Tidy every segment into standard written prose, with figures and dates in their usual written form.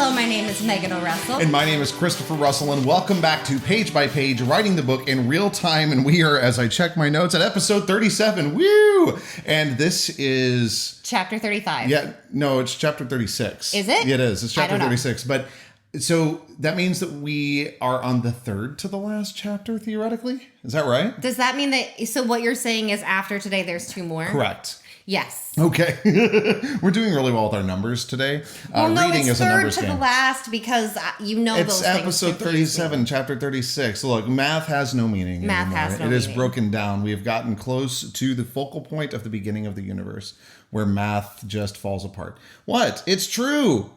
Hello, my name is Megan O'Russell. And my name is Christopher Russell, and welcome back to Page by Page, writing the book in real time. And we are, as I check my notes, at episode 37. Woo! And this is... Chapter 35. Yeah, no, it's chapter 36. Is it? It is. It's chapter 36. But so that means that we are on the third to the last chapter, theoretically? Is that right? Does that mean that... So what you're saying is after today, there's two more? Correct. Yes. Okay. We're doing really well with our numbers today. Well, no, reading it's is a third numbers to game. the last because you know It's those things. It's episode 37, chapter 36. Look, math has no meaning Math anymore. has no It is meaning. broken down. We have gotten close to the focal point of the beginning of the universe where math just falls apart. What? It's true.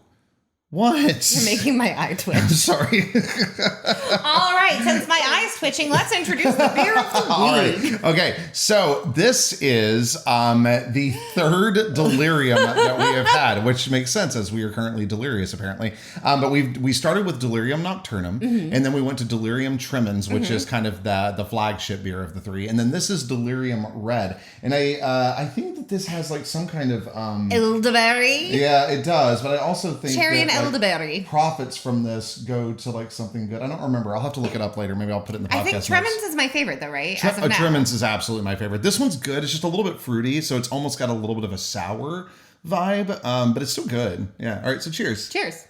What? You're making my eye twitch. I'm sorry. All right, since my eye's twitching, let's introduce the beer of the week. All right. Okay, so this is the third delirium that we have had, which makes sense as we are currently delirious, apparently. But we started with Delirium Nocturnum, and then we went to Delirium Tremens, which is kind of the flagship beer of the three, and then this is Delirium Red. And I think that this has like some kind of Elderberry. yeah, it does. But I also think Cherry and that, elderberry. profits from this go to like something good. I don't remember. I'll have to look it up later. Maybe I'll put it in the podcast I think notes. Tremens is my favorite though, right? As of now. Tremens is absolutely my favorite. This one's good. It's just a little bit fruity, so it's almost got a little bit of a sour vibe, but it's still good. Yeah. All right. So cheers. Cheers.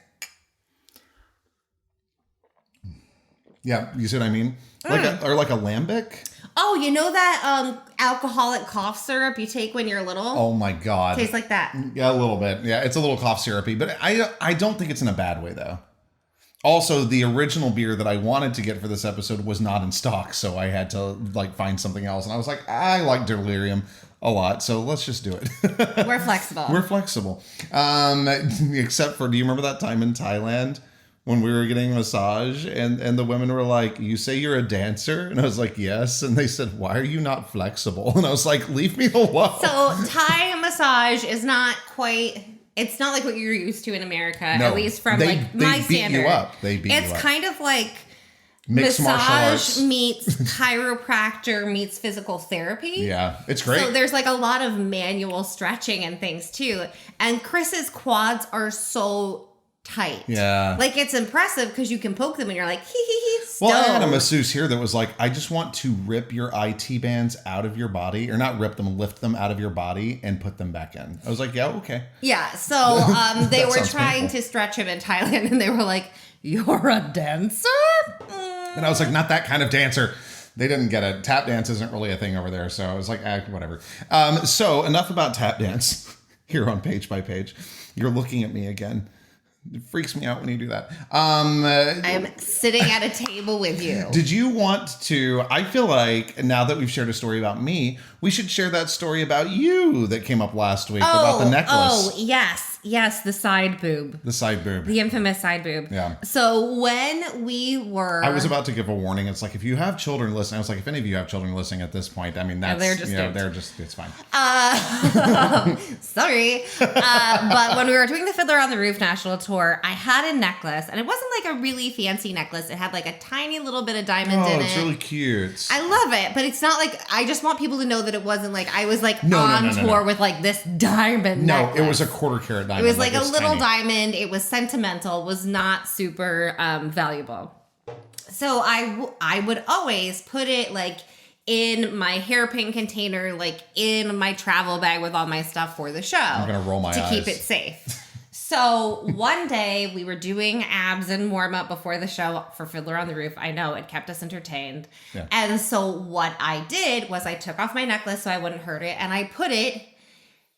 Yeah. You see what I mean? Like a lambic. Oh, you know that alcoholic cough syrup you take when you're little? Oh my God. Tastes like that. Yeah, a little bit. Yeah, it's a little cough syrupy, but I don't think it's in a bad way though. Also, the original beer that I wanted to get for this episode was not in stock, so I had to like find something else. And I was like, I like Delirium a lot, so let's just do it. We're flexible. We're flexible. Except for, do you remember that time in Thailand when we were getting a massage and the women were like, you say you're a dancer? And I was like, yes. And they said, why are you not flexible? And I was like, leave me alone. So Thai massage is not quite... It's not like what you're used to in America, No, at least from they my beat standard. you up. They beat you up. It's kind of like Mixed martial massage arts. meets chiropractor meets physical therapy. Yeah, it's great. So there's like a lot of manual stretching and things too. And Chris's quads are so tight. Yeah. Like it's impressive because you can poke them and you're like, Well, I had a stoked. masseuse here that was like, I just want to rip your IT bands out of your body, or not rip them, lift them out of your body and put them back in. I was like, yeah, okay. Yeah. So they That were sounds trying painful. to stretch him in Thailand and they were like, you're a dancer? And I was like, not that kind of dancer. They didn't get it. Tap dance isn't really a thing over there. So I was like, whatever. So enough about tap dance here on Page by Page. You're looking at me again. It freaks me out when you do that. I'm sitting at a table with you. Did you want to, I feel like now that we've shared a story about me, we should share that story about you that came up last week about the necklace. Oh, yes, the side boob. The side boob. The infamous side boob. Yeah. So when we were... I was about to give a warning. It's like, if you have children listening, I was like, if any of you have children listening at this point, I mean, that's, they're just duped. they're just, it's fine. Sorry. But when we were doing the Fiddler on the Roof national tour, I had a necklace, and it wasn't like a really fancy necklace. It had like a tiny little bit of diamond in it. Oh, it's really cute. I love it, but it's not like, I just want people to know that it wasn't like, I was like No, on no, no, tour no. with like this diamond No, necklace. it was a quarter-carat diamond. It was like a it's little tiny. diamond. It was sentimental, was not super valuable. So I would always put it like in my hairpin container, like in my travel bag with all my stuff for the show. I'm going to roll my to eyes. keep it safe. So one day we were doing abs and warm up before the show for Fiddler on the Roof. I know it kept us entertained. Yeah. And so what I did was I took off my necklace so I wouldn't hurt it, and I put it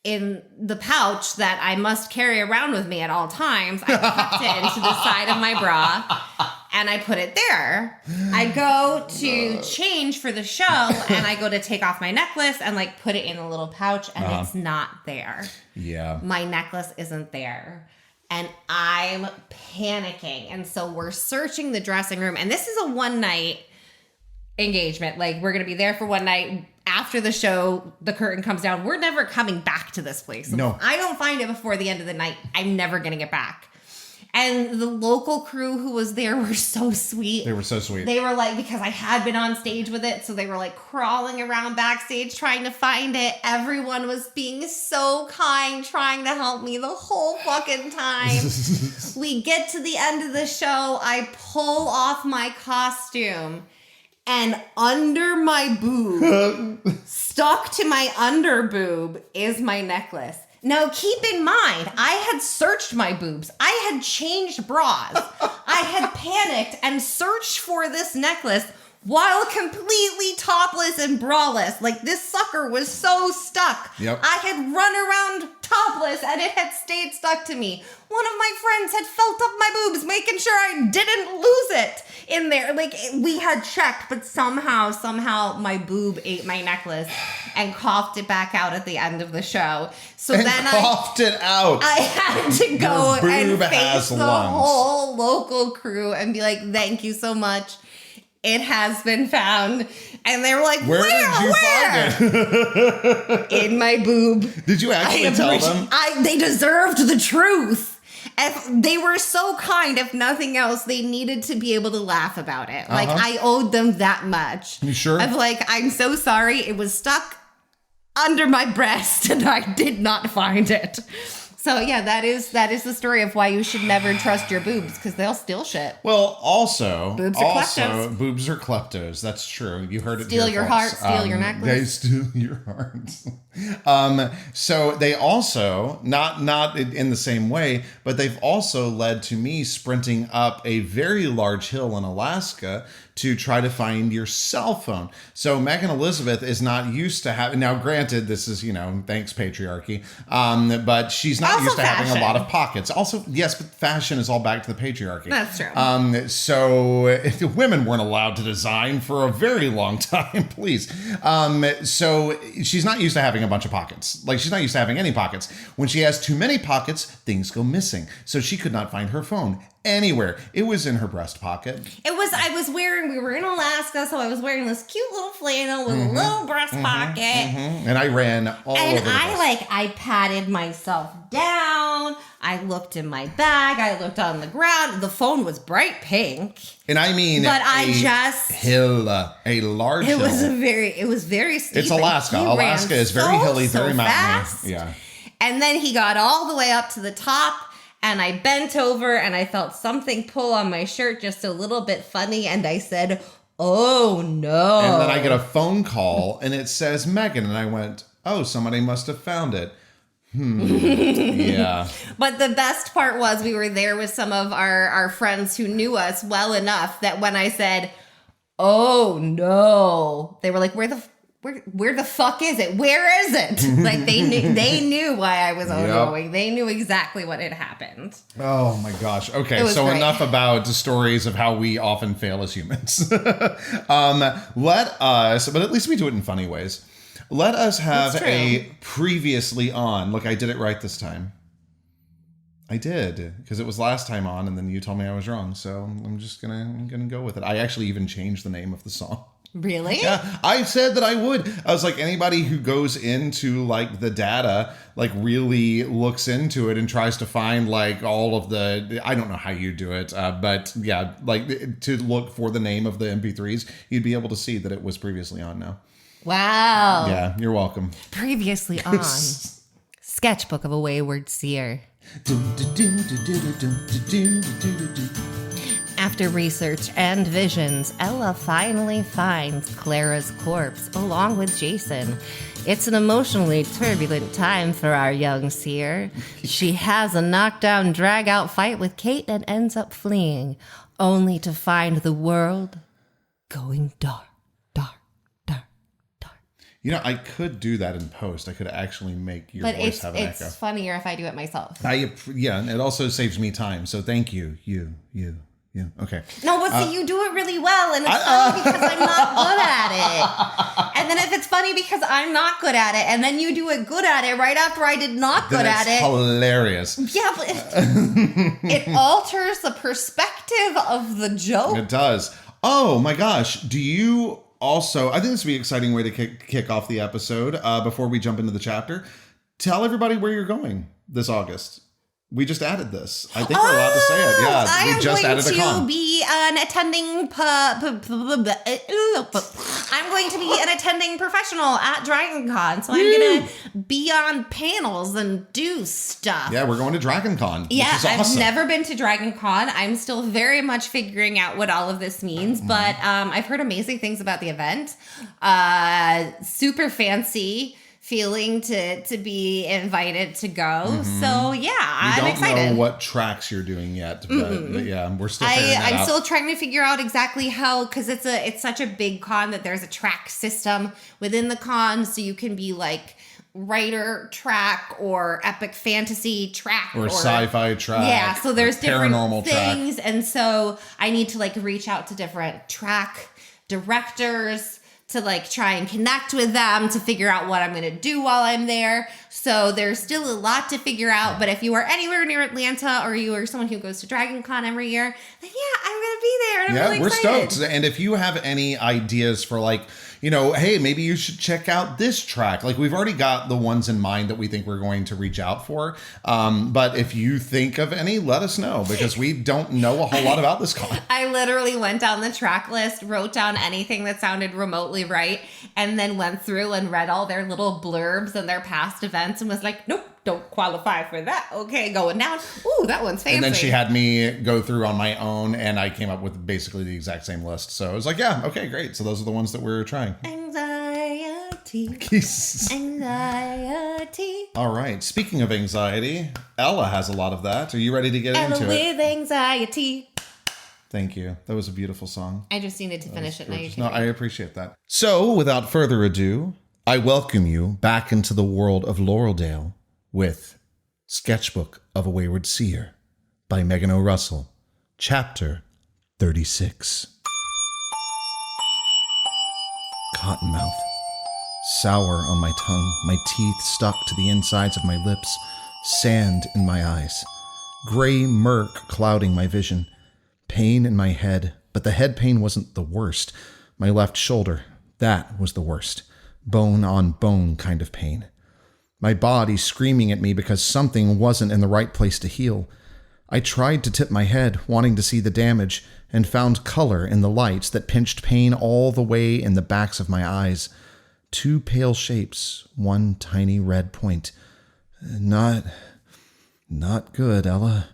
in the pouch that I must carry around with me at all times. I tucked it into the side of my bra and I put it there. I go to change for the show and I go to take off my necklace and like put it in a little pouch and it's not there. Yeah. My necklace isn't there. And I'm panicking. And so we're searching the dressing room, and this is a one night engagement. Like, we're going to be there for one night. After the show, the curtain comes down. We're never coming back to this place. No. If I don't find it before the end of the night, I'm never getting it back. And the local crew who was there were so sweet. They were so sweet. They were like, because I had been on stage with it, so they were like crawling around backstage trying to find it. Everyone was being so kind, trying to help me the whole fucking time. We get to the end of the show, I pull off my costume, and under my boob, stuck to my under boob, is my necklace. Now, keep in mind, I had searched my boobs. I had changed bras. I had panicked and searched for this necklace while completely topless and braless. Like, this sucker was so stuck. Yep. I had run around topless and it had stayed stuck to me. One of my friends had felt up my boobs, making sure I didn't lose it in there. Like, we had checked, but somehow my boob ate my necklace and coughed it back out at the end of the show. So and then coughed it out. I had to go and face the lungs. whole local crew and be like, thank you so much. It has been found. And they were like, Where did you find it? In my boob. Did you actually tell them? They deserved the truth. If they were so kind, if nothing else, they needed to be able to laugh about it. Like, I owed them that much. You sure? I'm like, I'm so sorry. It was stuck under my breast and I did not find it. So yeah, that is the story of why you should never trust your boobs, because they'll steal shit. Well, also, boobs are kleptos. Boobs are kleptos. That's true. You heard it. Steal here, your folks. heart, steal your necklace. They steal your heart. So they also, not in the same way, but they've also led to me sprinting up a very large hill in Alaska to try to find your cell phone. So Megan Elizabeth is not used to having, now granted, this is, thanks patriarchy, but she's not also used to fashion. having a lot of pockets. Also, yes, but fashion is all back to the patriarchy. That's true. So women weren't allowed to design for a very long time, please. So she's not used to having a bunch of pockets. Like, she's not used to having any pockets. When she has too many pockets, things go missing. So she could not find her phone anywhere. It was in her breast pocket. We were in Alaska, so I was wearing this cute little flannel with a little breast pocket. And I ran all over the place. I patted myself down. I looked in my bag. I looked on the ground. The phone was bright pink. And I mean, but a large hill. It was very steep. It's Alaska. Alaska is very hilly, very mountainy. Yeah. And then he got all the way up to the top. And I bent over and I felt something pull on my shirt just a little bit funny. And I said, oh no. And then I get a phone call and it says Megan. And I went, oh, somebody must have found it. Yeah. But the best part was we were there with some of our friends who knew us well enough that when I said, oh no, they were like, where the fuck is it? Where is it? Like, they knew why I was going. Yep. They knew exactly what had happened. Oh my gosh. Okay, so great. Enough about the stories of how we often fail as humans. Let us, but at least we do it in funny ways. Let us have a previously on. Look, I did it right this time. I did, because it was last time on, and then you told me I was wrong. So I'm just gonna go with it. I actually even changed the name of the song. Really? Yeah, I said that I would. I was like, anybody who goes into like the data, like really looks into it and tries to find like all of the, I don't know how you do it, but yeah, like to look for the name of the MP3s, you'd be able to see that it was previously on now. Wow. Yeah, you're welcome. Previously on Sketchbook of a Wayward Seer. After research and visions, Ella finally finds Clara's corpse along with Jason. It's an emotionally turbulent time for our young seer. She has a knockdown, drag-out fight with Kate and ends up fleeing, only to find the world going dark. I could do that in post. I could actually make your voice have an echo. But it's funnier if I do it myself. Yeah, and it also saves me time. So thank you. Yeah, okay. No, but see, you do it really well, and it's funny because I'm not good at it. And then if it's funny because I'm not good at it, and then you do it good at it right after I did not good at it. Hilarious. Yeah, but it alters the perspective of the joke. It does. Oh my gosh. Do you also, I think this would be an exciting way to kick off the episode before we jump into the chapter. Tell everybody where you're going this August. We just added this. I think we're allowed to say it. Yeah, we just added a con. I'm going to be an attending professional at Dragon Con. So I'm going to be on panels and do stuff. Yeah, we're going to Dragon Con. Yeah, which is awesome. I've never been to Dragon Con. I'm still very much figuring out what all of this means, but I've heard amazing things about the event. Super fancy feeling to be invited to go. So yeah, I'm excited. We don't know what tracks you're doing yet, but yeah, we're still figuring that out. I'm still trying to figure out exactly how, because it's such a big con that there's a track system within the con, so you can be like writer track or epic fantasy track or sci-fi track. Yeah, so there's different paranormal things, track. And so I need to like reach out to different track directors to like try and connect with them to figure out what I'm going to do while I'm there. So there's still a lot to figure out. But if you are anywhere near Atlanta or you are someone who goes to Dragon Con every year, then yeah, I'm going to be there. And I'm really excited. We're stoked. And if you have any ideas for like, hey, maybe you should check out this track. Like we've already got the ones in mind that we think we're going to reach out for. But if you think of any, let us know because we don't know a whole lot about this con. I literally went down the track list, wrote down anything that sounded remotely right, and then went through and read all their little blurbs and their past events and was like, nope, don't qualify for that. Okay, going down. Ooh, that one's fancy. And then she had me go through on my own and I came up with basically the exact same list. So I was like, yeah, okay, great. So those are the ones that we're trying. Anxiety. Anxiety. All right. Speaking of anxiety, Ella has a lot of that. Are you ready to get into it? Ella with anxiety. Thank you. That was a beautiful song. I just needed to finish it. Now you can. No, I appreciate that. So without further ado, I welcome you back into the world of Laureldale with Sketchbook of a Wayward Seer by Megan O. Russell, Chapter 36. Cottonmouth. Sour on my tongue, my teeth stuck to the insides of my lips, sand in my eyes, gray murk clouding my vision, pain in my head, but the head pain wasn't the worst. My left shoulder, that was the worst. Bone on bone kind of pain. My body screaming at me because something wasn't in the right place to heal. I tried to tip my head, wanting to see the damage, and found color in the lights that pinched pain all the way in the backs of my eyes. Two pale shapes, one tiny red point. Not good, Ella.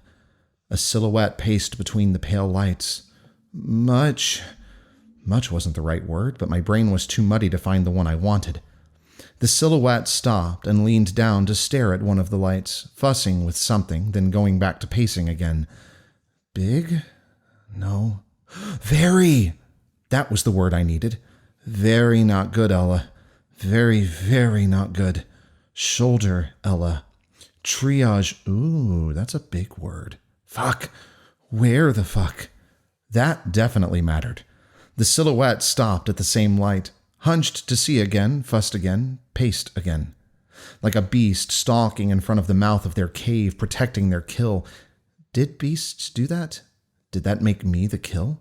A silhouette paced between the pale lights. Much wasn't the right word, but my brain was too muddy to find the one I wanted. The silhouette stopped and leaned down to stare at one of the lights, fussing with something, then going back to pacing again. Big? No. Very! That was the word I needed. Very not good, Ella. Very, very not good. Shoulder, Ella. Triage. Ooh, that's a big word. Fuck. Where the fuck? That definitely mattered. The silhouette stopped at the same light, hunched to see again, fussed again, paced again. Like a beast stalking in front of the mouth of their cave, protecting their kill. Did beasts do that? Did that make me the kill?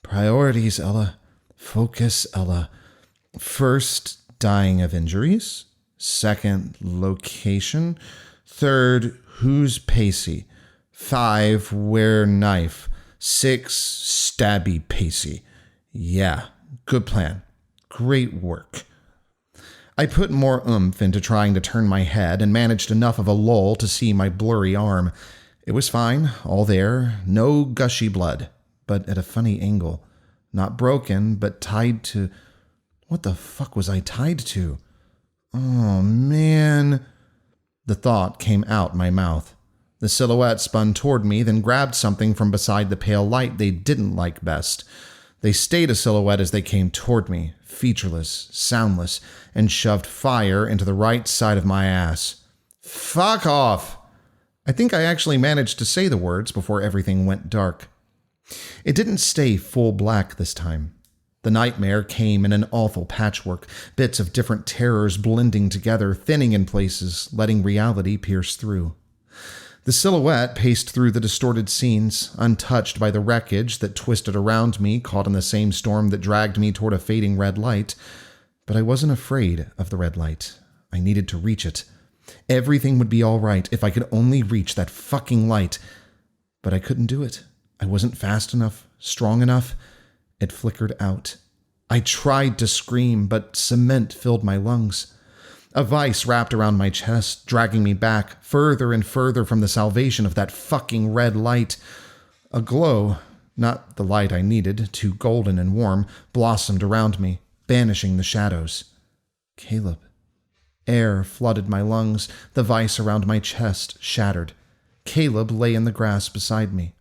Priorities, Ella. Focus, Ella. First, dying of injuries. Second, location. Third, who's pacey. 5, wear knife. 6, stabby pacey. Yeah, good plan. Great work. I put more oomph into trying to turn my head and managed enough of a lull to see my blurry arm. It was fine, all there, no gushy blood, but at a funny angle. Not broken, but tied to... What the fuck was I tied to? Oh, man. The thought came out my mouth. The silhouette spun toward me, then grabbed something from beside the pale light they didn't like best. They stayed a silhouette as they came toward me, featureless, soundless, and shoved fire into the right side of my ass. Fuck off! I think I actually managed to say the words before everything went dark. It didn't stay full black this time. The nightmare came in an awful patchwork, bits of different terrors blending together, thinning in places, letting reality pierce through. The silhouette paced through the distorted scenes, untouched by the wreckage that twisted around me, caught in the same storm that dragged me toward a fading red light. But I wasn't afraid of the red light. I needed to reach it. Everything would be all right if I could only reach that fucking light. But I couldn't do it. I wasn't fast enough, strong enough. It flickered out. I tried to scream, but cement filled my lungs. A vice wrapped around my chest, dragging me back, further and further from the salvation of that fucking red light. A glow, not the light I needed, too golden and warm, blossomed around me, banishing the shadows. Caleb. Air flooded my lungs, the vice around my chest shattered. Caleb lay in the grass beside me,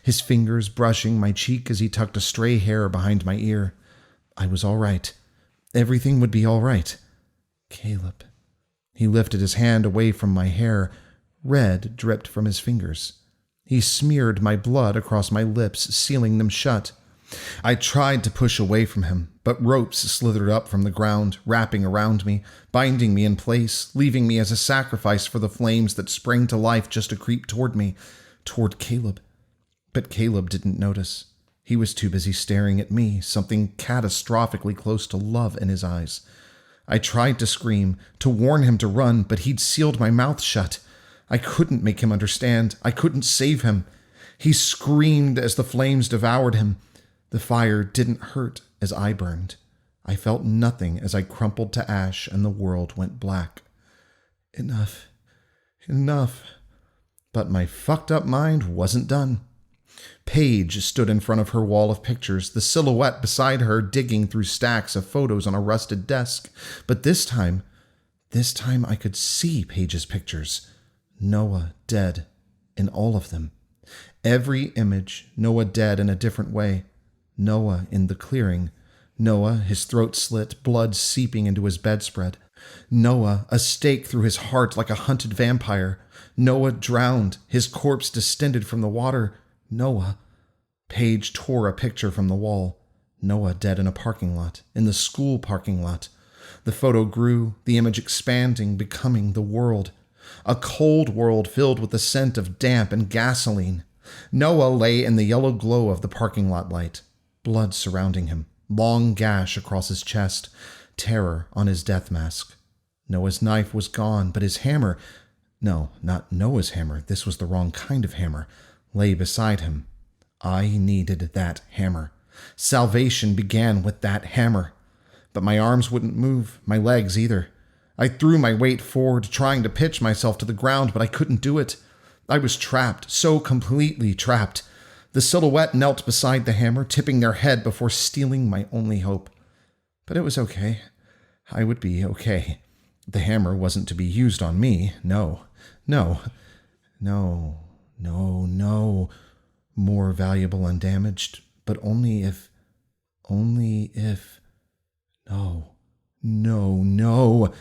his fingers brushing my cheek as he tucked a stray hair behind my ear. I was all right. Everything would be all right. Caleb. He lifted his hand away from my hair. Red dripped from his fingers. He smeared my blood across my lips, sealing them shut. I tried to push away from him, but ropes slithered up from the ground, wrapping around me, binding me in place, leaving me as a sacrifice for the flames that sprang to life just to creep toward me, toward Caleb. But Caleb didn't notice. He was too busy staring at me, something catastrophically close to love in his eyes. I tried to scream, to warn him to run, but he'd sealed my mouth shut. I couldn't make him understand. I couldn't save him. He screamed as the flames devoured him. The fire didn't hurt as I burned. I felt nothing as I crumpled to ash and the world went black. Enough. Enough. But my fucked up mind wasn't done. Paige stood in front of her wall of pictures, the silhouette beside her digging through stacks of photos on a rusted desk. But this time I could see Paige's pictures. Noah dead in all of them. Every image, Noah dead in a different way. Noah in the clearing. Noah, his throat slit, blood seeping into his bedspread. Noah, a stake through his heart like a hunted vampire. Noah drowned, his corpse distended from the water. Noah. Paige tore a picture from the wall. Noah dead in a parking lot, in the school parking lot. The photo grew, the image expanding, becoming the world. A cold world filled with the scent of damp and gasoline. Noah lay in the yellow glow of the parking lot light. Blood surrounding him, long gash across his chest, terror on his death mask. Noah's knife was gone, but his hammer, no, not Noah's hammer, this was the wrong kind of hammer, lay beside him. I needed that hammer. Salvation began with that hammer. But my arms wouldn't move, my legs either. I threw my weight forward, trying to pitch myself to the ground, but I couldn't do it. I was trapped, so completely trapped. The silhouette knelt beside the hammer, tipping their head before stealing my only hope. But it was okay. I would be okay. The hammer wasn't to be used on me. No. More valuable undamaged, but only if... No.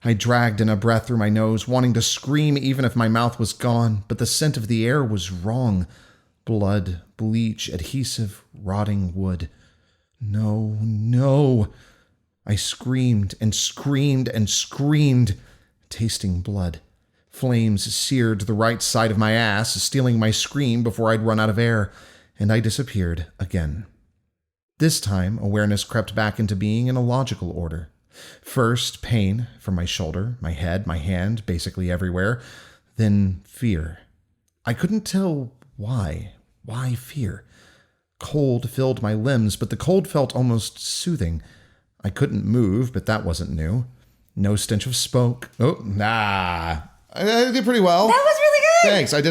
I dragged in a breath through my nose, wanting to scream even if my mouth was gone, but the scent of the air was wrong. Blood, bleach, adhesive, rotting wood. No. I screamed and screamed and screamed, tasting blood. Flames seared the right side of my ass, stealing my scream before I'd run out of air, and I disappeared again. This time, awareness crept back into being in a logical order. First, pain from my shoulder, my head, my hand, basically everywhere. Then fear. I couldn't tell why. Why fear? Cold filled my limbs, but the cold felt almost soothing. I couldn't move, but that wasn't new. No stench of smoke. I did pretty well. That was really good. Thanks. I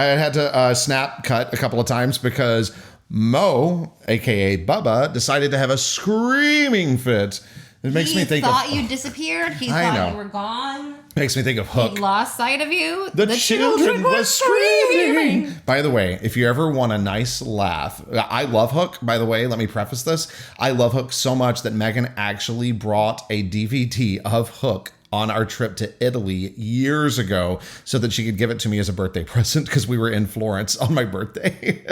had to snap cut a couple of times because Mo, a.k.a. Bubba, decided to have a screaming fit. It makes me think thought you disappeared. He thought you were gone. Makes me think of Hook. He lost sight of you. The children were screaming. By the way, if you ever want a nice laugh, I love Hook, by the way. Let me preface this. I love Hook so much that Megan actually brought a DVD of Hook on our trip to Italy years ago so that she could give it to me as a birthday present because we were in Florence on my birthday.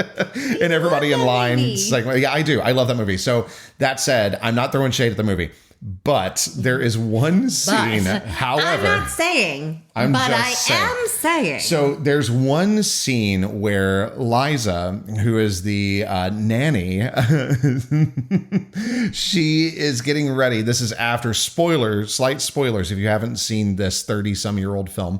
And everybody in line. Like, yeah, I do. I love that movie. So that said, I'm not throwing shade at the movie. But there is one scene, however. I'm not saying, I'm but just I am saying. So there's one scene where Liza, who is the nanny, she is getting ready. This is after slight spoilers if you haven't seen this 30-some-year-old film.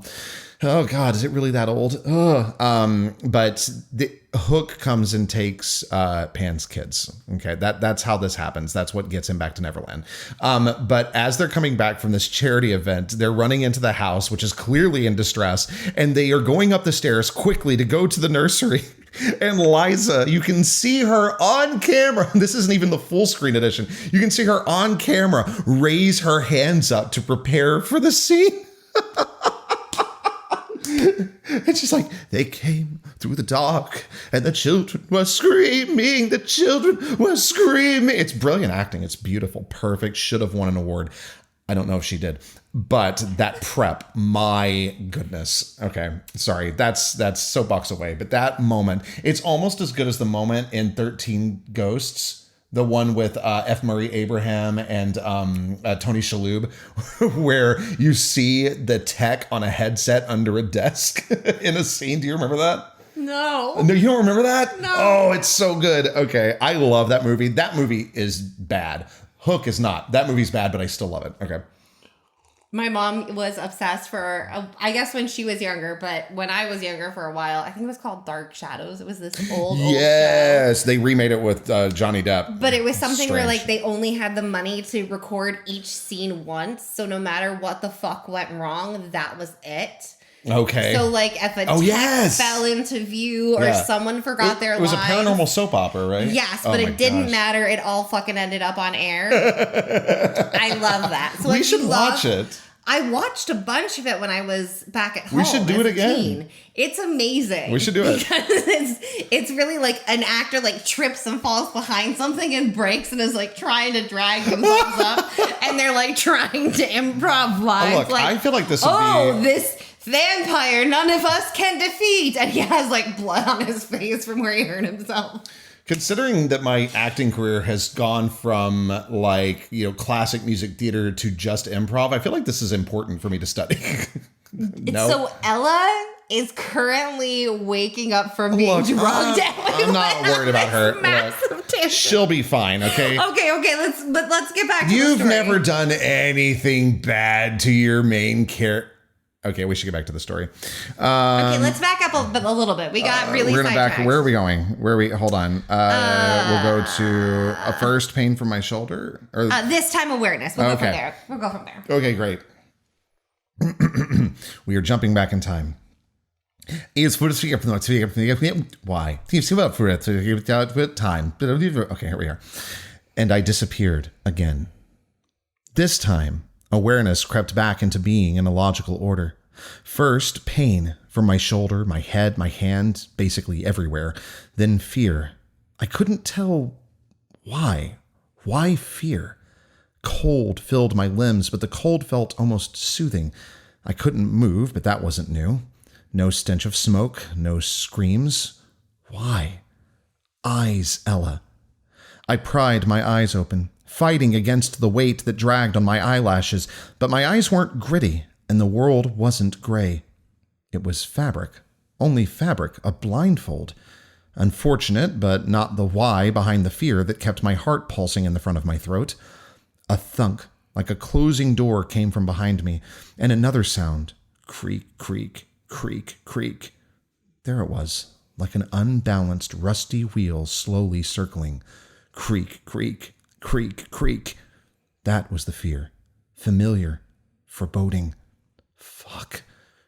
Oh God, is it really that old? But the Hook comes and takes Pan's kids. Okay, that's how this happens. That's what gets him back to Neverland. But as they're coming back from this charity event, they're running into the house, which is clearly in distress, and they are going up the stairs quickly to go to the nursery. And Liza, you can see her on camera. This isn't even the full screen edition. You can see her on camera raise her hands up to prepare for the scene. It's just like, they came through the dark and the children were screaming. The children were screaming. It's brilliant acting. It's beautiful. Perfect. Should have won an award. I don't know if she did, but that prep, my goodness. Okay. Sorry. That's soapbox away. But that moment, it's almost as good as the moment in 13 Ghosts. The one with F. Murray Abraham and Tony Shalhoub, where you see the tech on a headset under a desk in a scene. Do you remember that? No. No, you don't remember that? No. Oh, it's so good. Okay, I love that movie. That movie is bad. Hook is not. That movie's bad, but I still love it. Okay. My mom was obsessed I guess when she was younger, but when I was younger for a while, I think it was called Dark Shadows. It was this old Yes, show. they remade it with Johnny Depp. But it was something where Strange. like they only had the money to record each scene once. So no matter what the fuck went wrong, that was it. Okay. So like if a tech fell into view or someone forgot their lines. It was a paranormal soap opera, right? Yes, but it didn't matter. It all fucking ended up on air. I love that. So we should watch it. I watched a bunch of it when I was back at home. We should do it again. Teen. It's amazing. We should do it. Because it's really like an actor like trips and falls behind something and breaks and is like trying to drag themselves up. And they're like trying to improv lines. Oh, look, like, I feel like this would be... this vampire none of us can defeat. And he has like blood on his face from where he hurt himself. Considering that my acting career has gone from like, classic music theater to just improv, I feel like this is important for me to study. No? So Ella is currently waking up from being drugged. I'm not worried about her. Look, she'll be fine, okay? Okay, let's get back to You've the story. never done anything bad to your main character. Okay, we should get back to the story. Okay, let's back up a little bit. We got really We're gonna sidetracked. Where are we going? Hold on. We'll go to a first pain from my shoulder. Or this time awareness. We'll go from there. Okay, great. We are jumping back in time. Why? Time. Okay, here we are. And I disappeared again. This time, awareness crept back into being in a logical order. First, pain from my shoulder, my head, my hand, basically everywhere. Then fear. I couldn't tell why. Why fear? Cold filled my limbs, but the cold felt almost soothing. I couldn't move, but that wasn't new. No stench of smoke, no screams. Why? Eyes, Ella. I pried my eyes open, fighting against the weight that dragged on my eyelashes, but my eyes weren't gritty, and the world wasn't gray. It was fabric. Only fabric, a blindfold. Unfortunate, but not the why behind the fear that kept my heart pulsing in the front of my throat. A thunk, like a closing door, came from behind me, and another sound. Creak, creak, creak, creak. There it was, like an unbalanced, rusty wheel slowly circling. Creak, creak, creak, creak. That was the fear. Familiar. Foreboding. Fuck.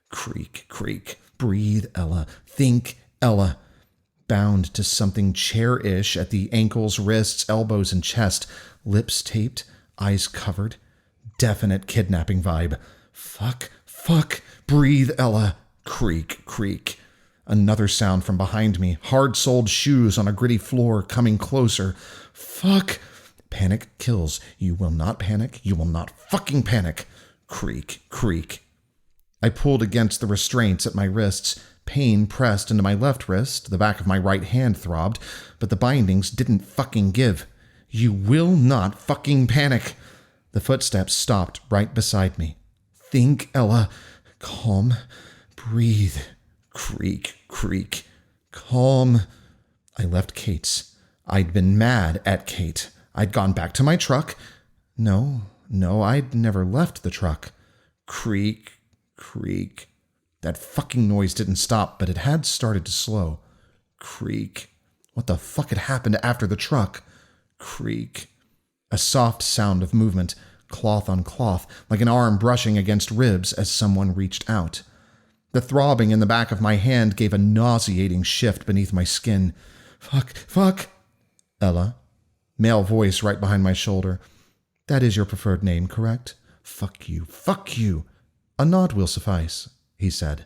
Creak, creak. Breathe, Ella. Think, Ella. Bound to something chair-ish at the ankles, wrists, elbows, and chest. Lips taped. Eyes covered. Definite kidnapping vibe. Fuck. Fuck. Breathe, Ella. Creak, creak. Another sound from behind me. Hard-soled shoes on a gritty floor coming closer. Fuck. Panic kills. You will not panic. You will not fucking panic. Creak, creak. I pulled against the restraints at my wrists. Pain pressed into my left wrist. The back of my right hand throbbed, but the bindings didn't fucking give. You will not fucking panic. The footsteps stopped right beside me. Think, Ella. Calm. Breathe. Creak, creak. Calm. I left Kate's. I'd been mad at Kate. I'd gone back to my truck. No, I'd never left the truck. Creak, creak. That fucking noise didn't stop, but it had started to slow. Creak. What the fuck had happened after the truck? Creak. A soft sound of movement, cloth on cloth, like an arm brushing against ribs as someone reached out. The throbbing in the back of my hand gave a nauseating shift beneath my skin. Fuck. Ella. Male voice right behind my shoulder. That is your preferred name, correct? Fuck you. A nod will suffice, he said.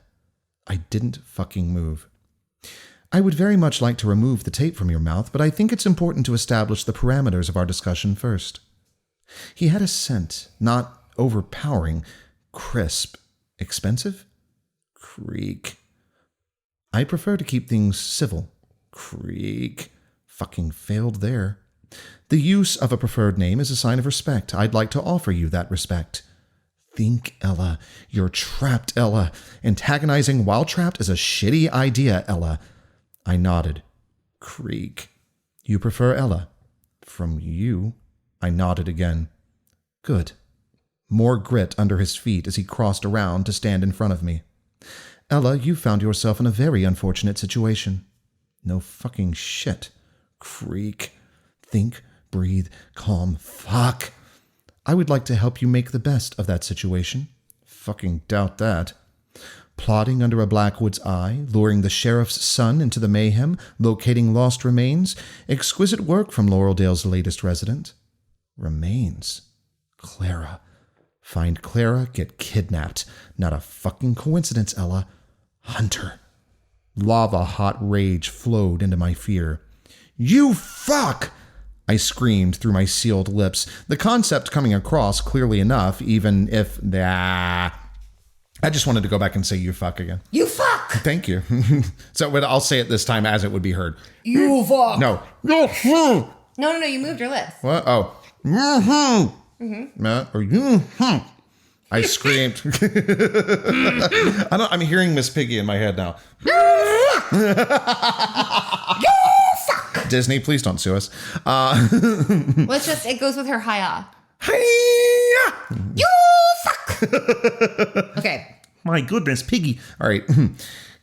I didn't fucking move. I would very much like to remove the tape from your mouth, but I think it's important to establish the parameters of our discussion first. He had a scent, not overpowering, crisp, expensive? Creak. I prefer to keep things civil. Creak. Fucking failed there. The use of a preferred name is a sign of respect. I'd like to offer you that respect. Think, Ella. You're trapped, Ella. Antagonizing while trapped is a shitty idea, Ella. I nodded. Creak. You prefer Ella? From you? I nodded again. Good. More grit under his feet as he crossed around to stand in front of me. Ella, you found yourself in a very unfortunate situation. No fucking shit. Creak. Think, breathe, calm. Fuck. I would like to help you make the best of that situation. Fucking doubt that. Plotting under a Blackwood's eye, luring the sheriff's son into the mayhem, locating lost remains. Exquisite work from Laureldale's latest resident. Remains. Clara. Find Clara, get kidnapped. Not a fucking coincidence, Ella. Hunter. Lava-hot rage flowed into my fear. You fuck! I screamed through my sealed lips, the concept coming across clearly enough, even if... I just wanted to go back and say you fuck again. You fuck! Thank you. So I'll say it this time as it would be heard. You fuck! No. No, you moved your lips. What? Oh. Or I screamed. I'm hearing Miss Piggy in my head now. You fuck! Disney, please don't sue us. It goes with her hi-ya. Hi-ya! You fuck! Okay. My goodness, Piggy. All right.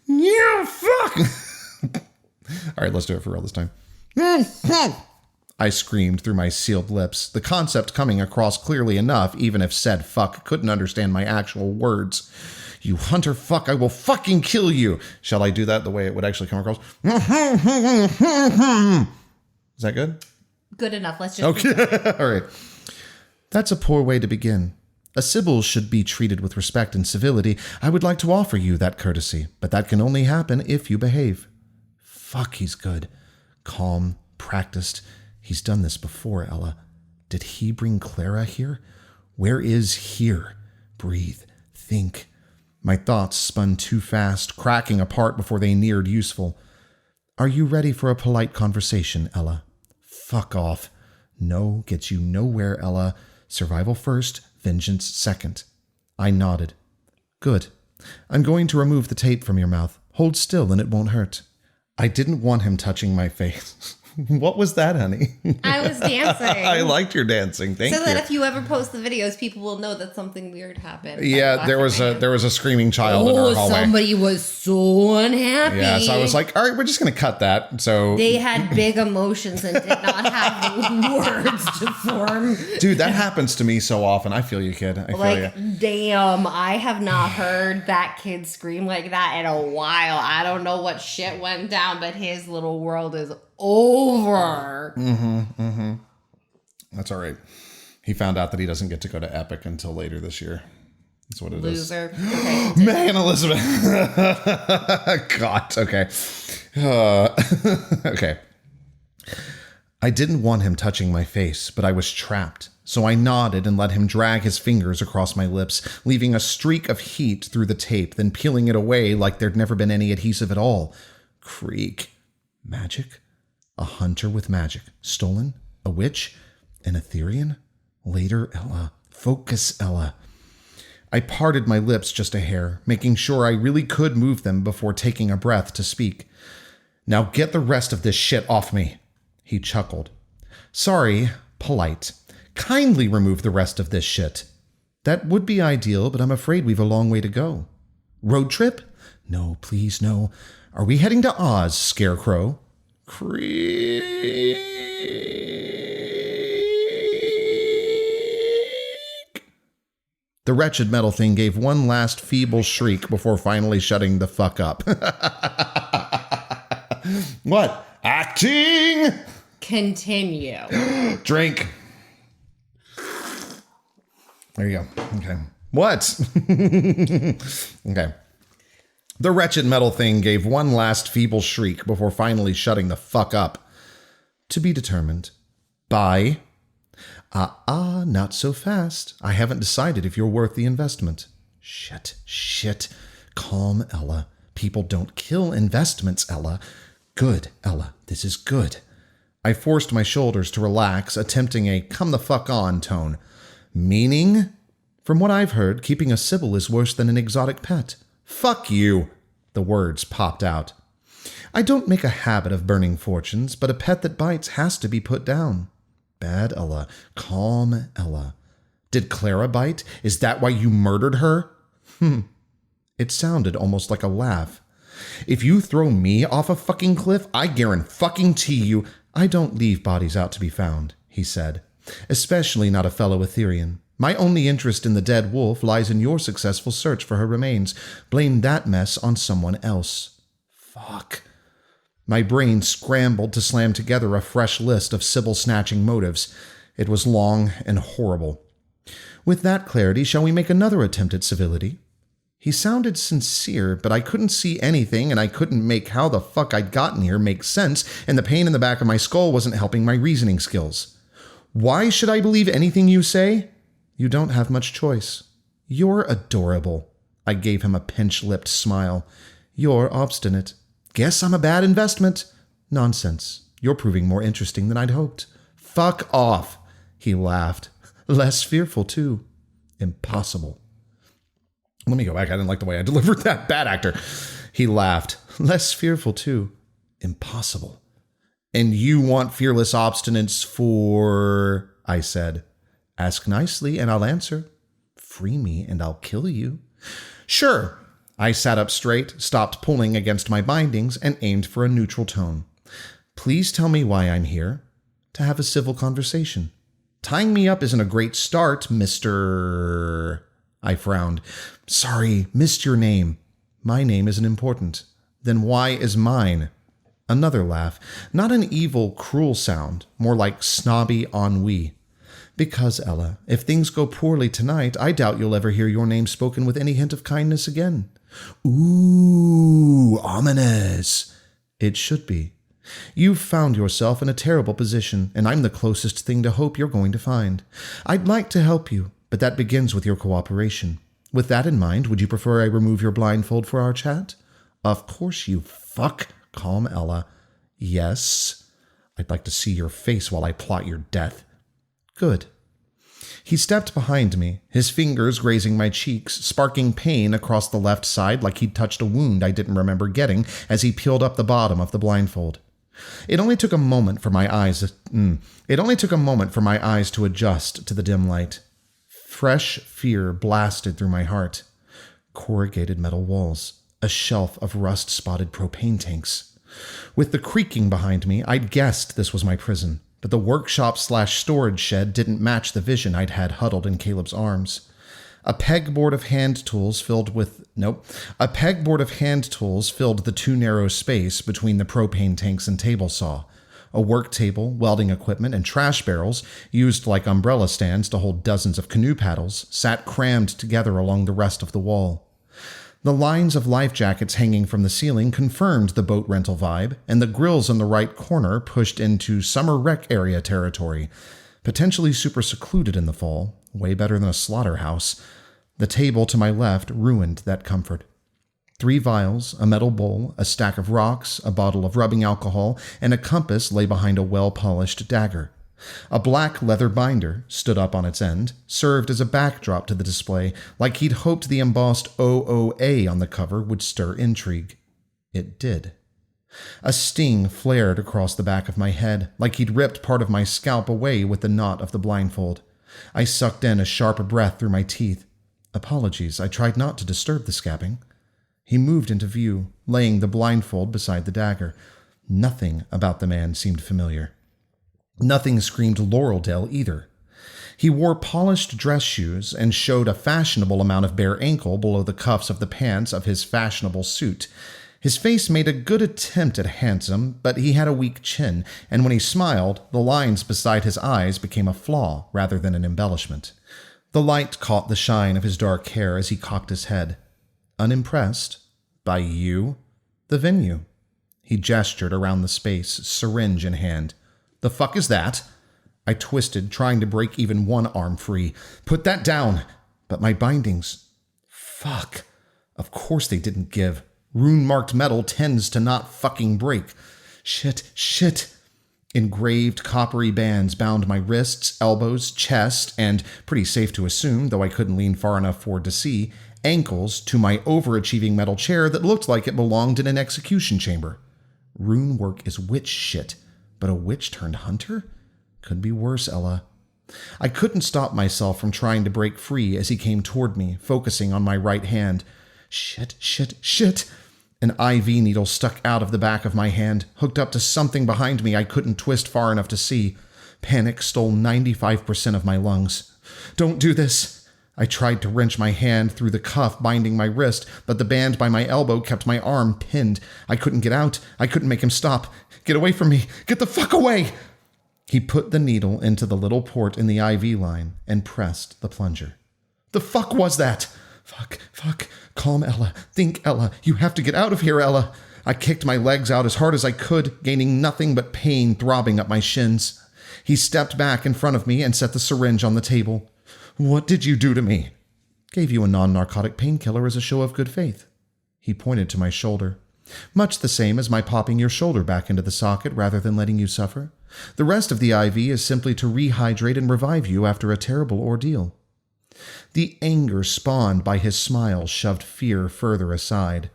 You fuck! All right, let's do it for real this time. I screamed through my sealed lips, the concept coming across clearly enough, even if said fuck couldn't understand my actual words. You hunter fuck, I will fucking kill you. Shall I do that the way it would actually come across? Is that good? Good enough. Let's just... Okay. All right. That's a poor way to begin. A Sybil should be treated with respect and civility. I would like to offer you that courtesy, but that can only happen if you behave. Fuck, he's good. Calm, practiced. He's done this before, Ella. Did he bring Clara here? Where is here? Breathe. Think. My thoughts spun too fast, cracking apart before they neared useful. Are you ready for a polite conversation, Ella? Fuck off. No gets you nowhere, Ella. Survival first, vengeance second. I nodded. Good. I'm going to remove the tape from your mouth. Hold still and it won't hurt. I didn't want him touching my face. What was that, honey? I was dancing. I liked your dancing. Thank you. So that if you ever post the videos, people will know that something weird happened. Yeah, there was a screaming child in our hallway. Somebody was so unhappy. Yeah, so I was like, all right, we're just going to cut that. So they had big emotions and did not have words to form. Dude, that happens to me so often. I feel you, kid. I feel you. Damn, I have not heard that kid scream like that in a while. I don't know what shit went down, but his little world is over. That's all right. He found out that he doesn't get to go to Epic until later this year. That's what it is. Loser. Okay, Man, Elizabeth. God. Okay. Okay. I didn't want him touching my face, but I was trapped. So I nodded and let him drag his fingers across my lips, leaving a streak of heat through the tape, then peeling it away like there'd never been any adhesive at all. Creak. Magic? A hunter with magic. Stolen? A witch? An Etherean? Later, Ella. Focus, Ella. I parted my lips just a hair, making sure I really could move them before taking a breath to speak. Now get the rest of this shit off me. He chuckled. Sorry, polite. Kindly remove the rest of this shit. That would be ideal, but I'm afraid we've a long way to go. Road trip? No, please, no. Are we heading to Oz, Scarecrow? Creak. The wretched metal thing gave one last feeble shriek before finally shutting the fuck up. What? Acting? Continue. Drink. There you go. Okay. What? Okay. The wretched metal thing gave one last feeble shriek before finally shutting the fuck up. To be determined. By... not so fast. I haven't decided if you're worth the investment. Shit. Calm, Ella. People don't kill investments, Ella. Good, Ella. This is good. I forced my shoulders to relax, attempting a come the fuck on tone. Meaning? From what I've heard, keeping a Sybil is worse than an exotic pet. Fuck you. The words popped out. I don't make a habit of burning fortunes, but a pet that bites has to be put down. Bad Ella. Calm Ella. Did Clara bite? Is that why you murdered her? It sounded almost like a laugh. If you throw me off a fucking cliff, I guarantee you I don't leave bodies out to be found, he said. Especially not a fellow Etherean. My only interest in the dead wolf lies in your successful search for her remains. Blame that mess on someone else. Fuck. My brain scrambled to slam together a fresh list of Sybil-snatching motives. It was long and horrible. With that clarity, shall we make another attempt at civility? He sounded sincere, but I couldn't see anything, and I couldn't make how the fuck I'd gotten here make sense, and the pain in the back of my skull wasn't helping my reasoning skills. Why should I believe anything you say? You don't have much choice. You're adorable. I gave him a pinch-lipped smile. You're obstinate. Guess I'm a bad investment. Nonsense. You're proving more interesting than I'd hoped. Fuck off. He laughed. Less fearful, too. Impossible. Let me go back. I didn't like the way I delivered that. Bad actor. He laughed. Less fearful, too. Impossible. And you want fearless obstinance for... I said. Ask nicely and I'll answer. Free me and I'll kill you. Sure. I sat up straight, stopped pulling against my bindings, and aimed for a neutral tone. Please tell me why I'm here. To have a civil conversation. Tying me up isn't a great start, Mr... I frowned. Sorry, missed your name. My name isn't important. Then why is mine? Another laugh. Not an evil, cruel sound, more like snobby ennui. Because, Ella, if things go poorly tonight, I doubt you'll ever hear your name spoken with any hint of kindness again. Ooh, ominous. It should be. You've found yourself in a terrible position, and I'm the closest thing to hope you're going to find. I'd like to help you, but that begins with your cooperation. With that in mind, would you prefer I remove your blindfold for our chat? Of course, you fuck. Calm, Ella. Yes. I'd like to see your face while I plot your death. Good. He stepped behind me, his fingers grazing my cheeks, sparking pain across the left side like he'd touched a wound I didn't remember getting as he peeled up the bottom of the blindfold. It only took a moment for my eyes to adjust to the dim light. Fresh fear blasted through my heart. Corrugated metal walls, a shelf of rust-spotted propane tanks. With the creaking behind me, I'd guessed this was my prison. But the workshop/storage shed didn't match the vision I'd had huddled in Caleb's arms. A pegboard of hand tools filled the too narrow space between the propane tanks and table saw. A work table, welding equipment, and trash barrels, used like umbrella stands to hold dozens of canoe paddles, sat crammed together along the rest of the wall. The lines of life jackets hanging from the ceiling confirmed the boat rental vibe, and the grills in the right corner pushed into summer rec area territory. Potentially super secluded in the fall, way better than a slaughterhouse. The table to my left ruined that comfort. 3 vials, a metal bowl, a stack of rocks, a bottle of rubbing alcohol, and a compass lay behind a well-polished dagger. A black leather binder stood up on its end, served as a backdrop to the display, like he'd hoped the embossed OOA on the cover would stir intrigue. It did. A sting flared across the back of my head, like he'd ripped part of my scalp away with the knot of the blindfold. I sucked in a sharp breath through my teeth. Apologies, I tried not to disturb the scabbing. He moved into view, laying the blindfold beside the dagger. Nothing about the man seemed familiar. Nothing screamed Laureldale either. He wore polished dress shoes and showed a fashionable amount of bare ankle below the cuffs of the pants of his fashionable suit. His face made a good attempt at handsome, but he had a weak chin, and when he smiled, the lines beside his eyes became a flaw rather than an embellishment. The light caught the shine of his dark hair as he cocked his head. Unimpressed? By you? The venue. He gestured around the space, syringe in hand. The fuck is that? I twisted, trying to break even one arm free. Put that down! But my bindings... Fuck. Of course they didn't give. Rune-marked metal tends to not fucking break. Shit. Engraved coppery bands bound my wrists, elbows, chest, and, pretty safe to assume, though I couldn't lean far enough forward to see, ankles to my overachieving metal chair that looked like it belonged in an execution chamber. Rune work is witch shit, but a witch turned hunter? Could be worse, Ella. I couldn't stop myself from trying to break free as he came toward me, focusing on my right hand. Shit. An IV needle stuck out of the back of my hand, hooked up to something behind me I couldn't twist far enough to see. Panic stole 95% of my lungs. Don't do this. I tried to wrench my hand through the cuff binding my wrist, but the band by my elbow kept my arm pinned. I couldn't get out. I couldn't make him stop. Get away from me. Get the fuck away! He put the needle into the little port in the IV line and pressed the plunger. The fuck was that? Fuck. Calm, Ella. Think, Ella. You have to get out of here, Ella. I kicked my legs out as hard as I could, gaining nothing but pain throbbing up my shins. He stepped back in front of me and set the syringe on the table. What did you do to me? Gave you a non-narcotic painkiller as a show of good faith. He pointed to my shoulder. Much the same as my popping your shoulder back into the socket rather than letting you suffer. The rest of the IV is simply to rehydrate and revive you after a terrible ordeal. The anger spawned by his smile shoved fear further aside.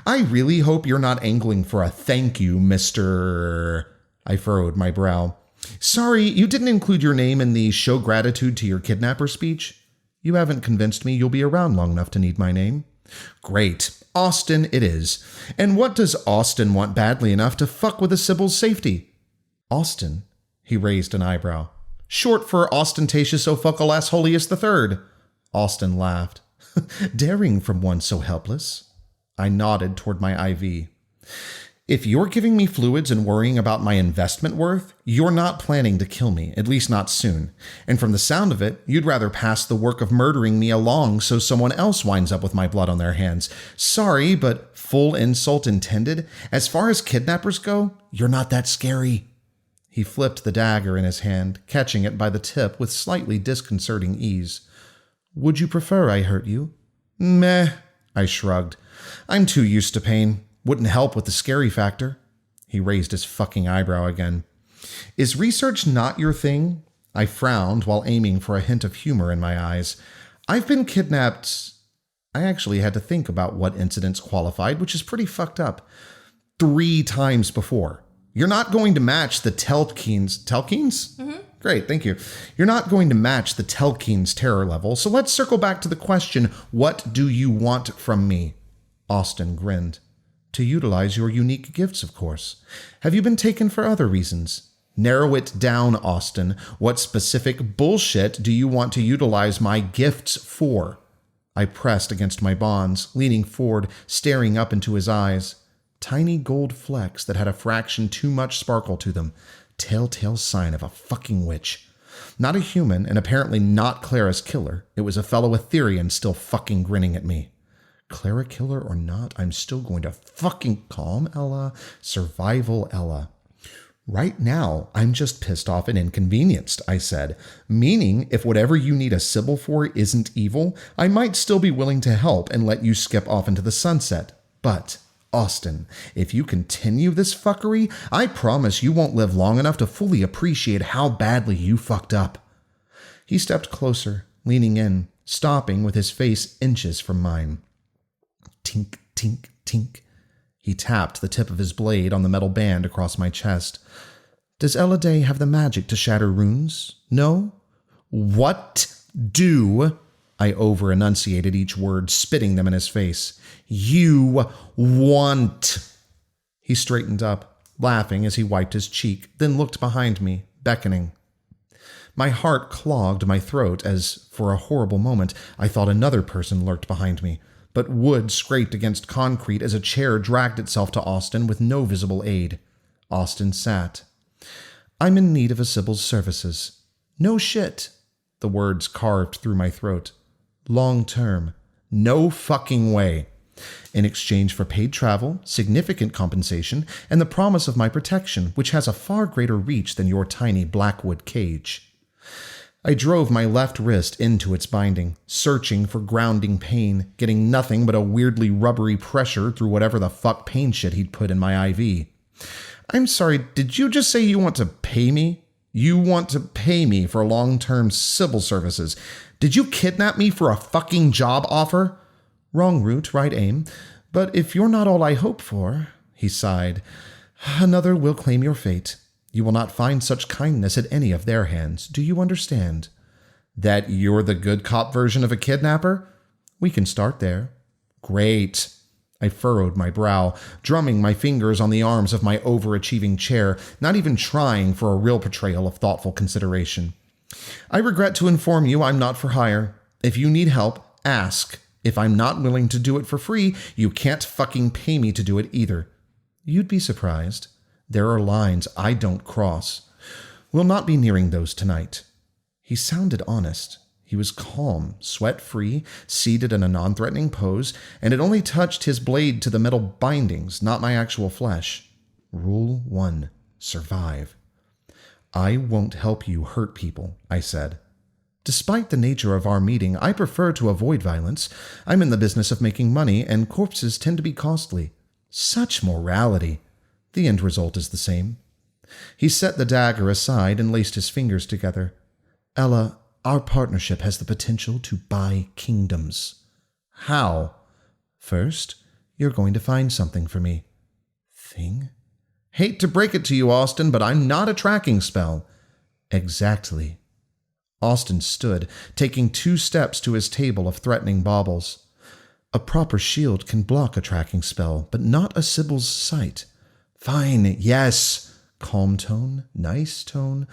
I really hope you're not angling for a thank you, Mr. I furrowed my brow. Sorry, you didn't include your name in the show gratitude to your kidnapper speech. You haven't convinced me you'll be around long enough to need my name. Great. Austin it is. And what does Austin want badly enough to fuck with a Sybil's safety? Austin? He raised an eyebrow. Short for ostentatious Ophucalass Holius III. Austin laughed. Daring from one so helpless. I nodded toward my IV. If you're giving me fluids and worrying about my investment worth, you're not planning to kill me, at least not soon. And from the sound of it, you'd rather pass the work of murdering me along so someone else winds up with my blood on their hands. Sorry, but full insult intended. As far as kidnappers go, you're not that scary. He flipped the dagger in his hand, catching it by the tip with slightly disconcerting ease. Would you prefer I hurt you? Meh, I shrugged. I'm too used to pain. Wouldn't help with the scary factor. He raised his fucking eyebrow again. Is research not your thing? I frowned while aiming for a hint of humor in my eyes. I've been kidnapped. I actually had to think about what incidents qualified, which is pretty fucked up. 3 times before. You're not going to match the Telkines. Telkines? Mm-hmm. Great, thank you. You're not going to match the Telkines terror level, so let's circle back to the question, what do you want from me? Austin grinned. To utilize your unique gifts, of course. Have you been taken for other reasons? Narrow it down, Austin. What specific bullshit do you want to utilize my gifts for? I pressed against my bonds, leaning forward, staring up into his eyes. Tiny gold flecks that had a fraction too much sparkle to them. Telltale sign of a fucking witch. Not a human, and apparently not Clara's killer. It was a fellow Etherean still fucking grinning at me. Clara killer or not, I'm still going to fucking calm Ella. Survival Ella. Right now, I'm just pissed off and inconvenienced, I said. Meaning, if whatever you need a Sybil for isn't evil, I might still be willing to help and let you skip off into the sunset. But Austin, if you continue this fuckery, I promise you won't live long enough to fully appreciate how badly you fucked up. He stepped closer, leaning in, stopping with his face inches from mine. Tink, tink, tink. He tapped the tip of his blade on the metal band across my chest. Does Eladay have the magic to shatter runes? No? What do... I over-enunciated each word, spitting them in his face. You want... He straightened up, laughing as he wiped his cheek, then looked behind me, beckoning. My heart clogged my throat as, for a horrible moment, I thought another person lurked behind me, but wood scraped against concrete as a chair dragged itself to Austin with no visible aid. Austin sat. I'm in need of a Sybil's services. No shit. The words carved through my throat. Long term. No fucking way. In exchange for paid travel, significant compensation, and the promise of my protection, which has a far greater reach than your tiny blackwood cage. I drove my left wrist into its binding, searching for grounding pain, getting nothing but a weirdly rubbery pressure through whatever the fuck pain shit he'd put in my IV. I'm sorry, did you just say you want to pay me? You want to pay me for long-term Sybil services. Did you kidnap me for a fucking job offer? Wrong route, right aim. But if you're not all I hope for, he sighed, another will claim your fate. You will not find such kindness at any of their hands. Do you understand? That you're the good cop version of a kidnapper? We can start there. Great. I furrowed my brow, drumming my fingers on the arms of my overachieving chair, not even trying for a real portrayal of thoughtful consideration. I regret to inform you I'm not for hire. If you need help, ask. If I'm not willing to do it for free, you can't fucking pay me to do it either. You'd be surprised. There are lines I don't cross. We'll not be nearing those tonight. He sounded honest. He was calm, sweat-free, seated in a non-threatening pose, and it only touched his blade to the metal bindings, not my actual flesh. Rule 1. Survive. I won't help you hurt people, I said. Despite the nature of our meeting, I prefer to avoid violence. I'm in the business of making money, and corpses tend to be costly. Such morality. The end result is the same. He set the dagger aside and laced his fingers together. Ella, our partnership has the potential to buy kingdoms. How? First, you're going to find something for me. Thing? Hate to break it to you, Austin, but I'm not a tracking spell. Exactly. Austin stood, taking 2 steps to his table of threatening baubles. A proper shield can block a tracking spell, but not a Sybil's sight. Fine, yes. Calm tone, nice tone.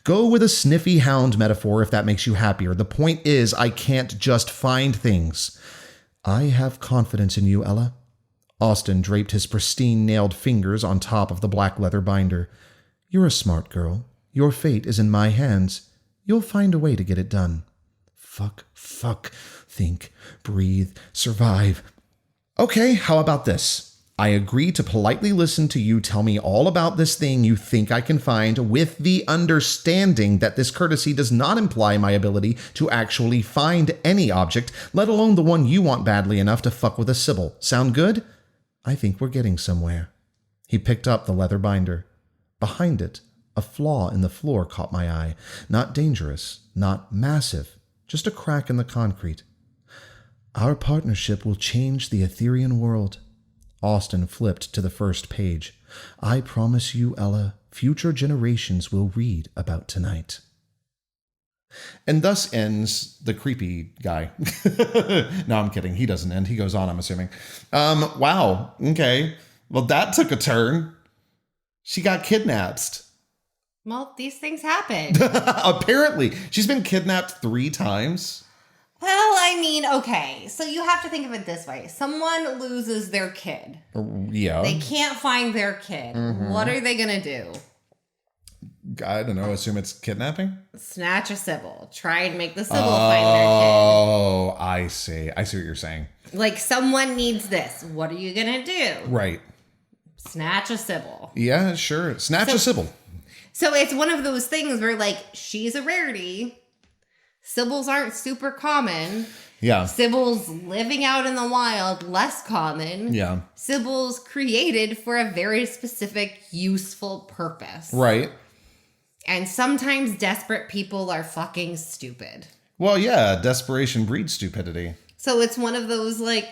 Go with a sniffy hound metaphor if that makes you happier. The point is, I can't just find things. I have confidence in you, Ella. Austin draped his pristine nailed fingers on top of the black leather binder. You're a smart girl. Your fate is in my hands. You'll find a way to get it done. Fuck, think, breathe, survive. Okay, how about this? I agree to politely listen to you tell me all about this thing you think I can find, with the understanding that this courtesy does not imply my ability to actually find any object, let alone the one you want badly enough to fuck with a Sybil. Sound good? I think we're getting somewhere. He picked up the leather binder. Behind it, a flaw in the floor caught my eye. Not dangerous, not massive, just a crack in the concrete. Our partnership will change the Etherean world. Austin flipped to the first page. I promise you, Ella, future generations will read about tonight. And thus ends the creepy guy. No, I'm kidding. He doesn't end. He goes on, I'm assuming. Wow. Okay. Well, that took a turn. She got kidnapped. Well, these things happen. Apparently. She's been kidnapped 3 times. Well, I mean, okay. So you have to think of it this way. Someone loses their kid. Yeah. They can't find their kid. Mm-hmm. What are they going to do? I don't know. Assume it's kidnapping? Snatch a Sybil. Try and make the Sybil find their kid. Oh, I see. I see what you're saying. Like, someone needs this. What are you going to do? Right. Snatch a Sybil. Yeah, sure. Snatch a Sybil. So it's one of those things where, like, she's a rarity. Sybils aren't super common. Yeah. Sybils living out in the wild, less common. Yeah. Sybils created for a very specific, useful purpose. Right. And sometimes desperate people are fucking stupid. Well, yeah, desperation breeds stupidity. So it's one of those, like,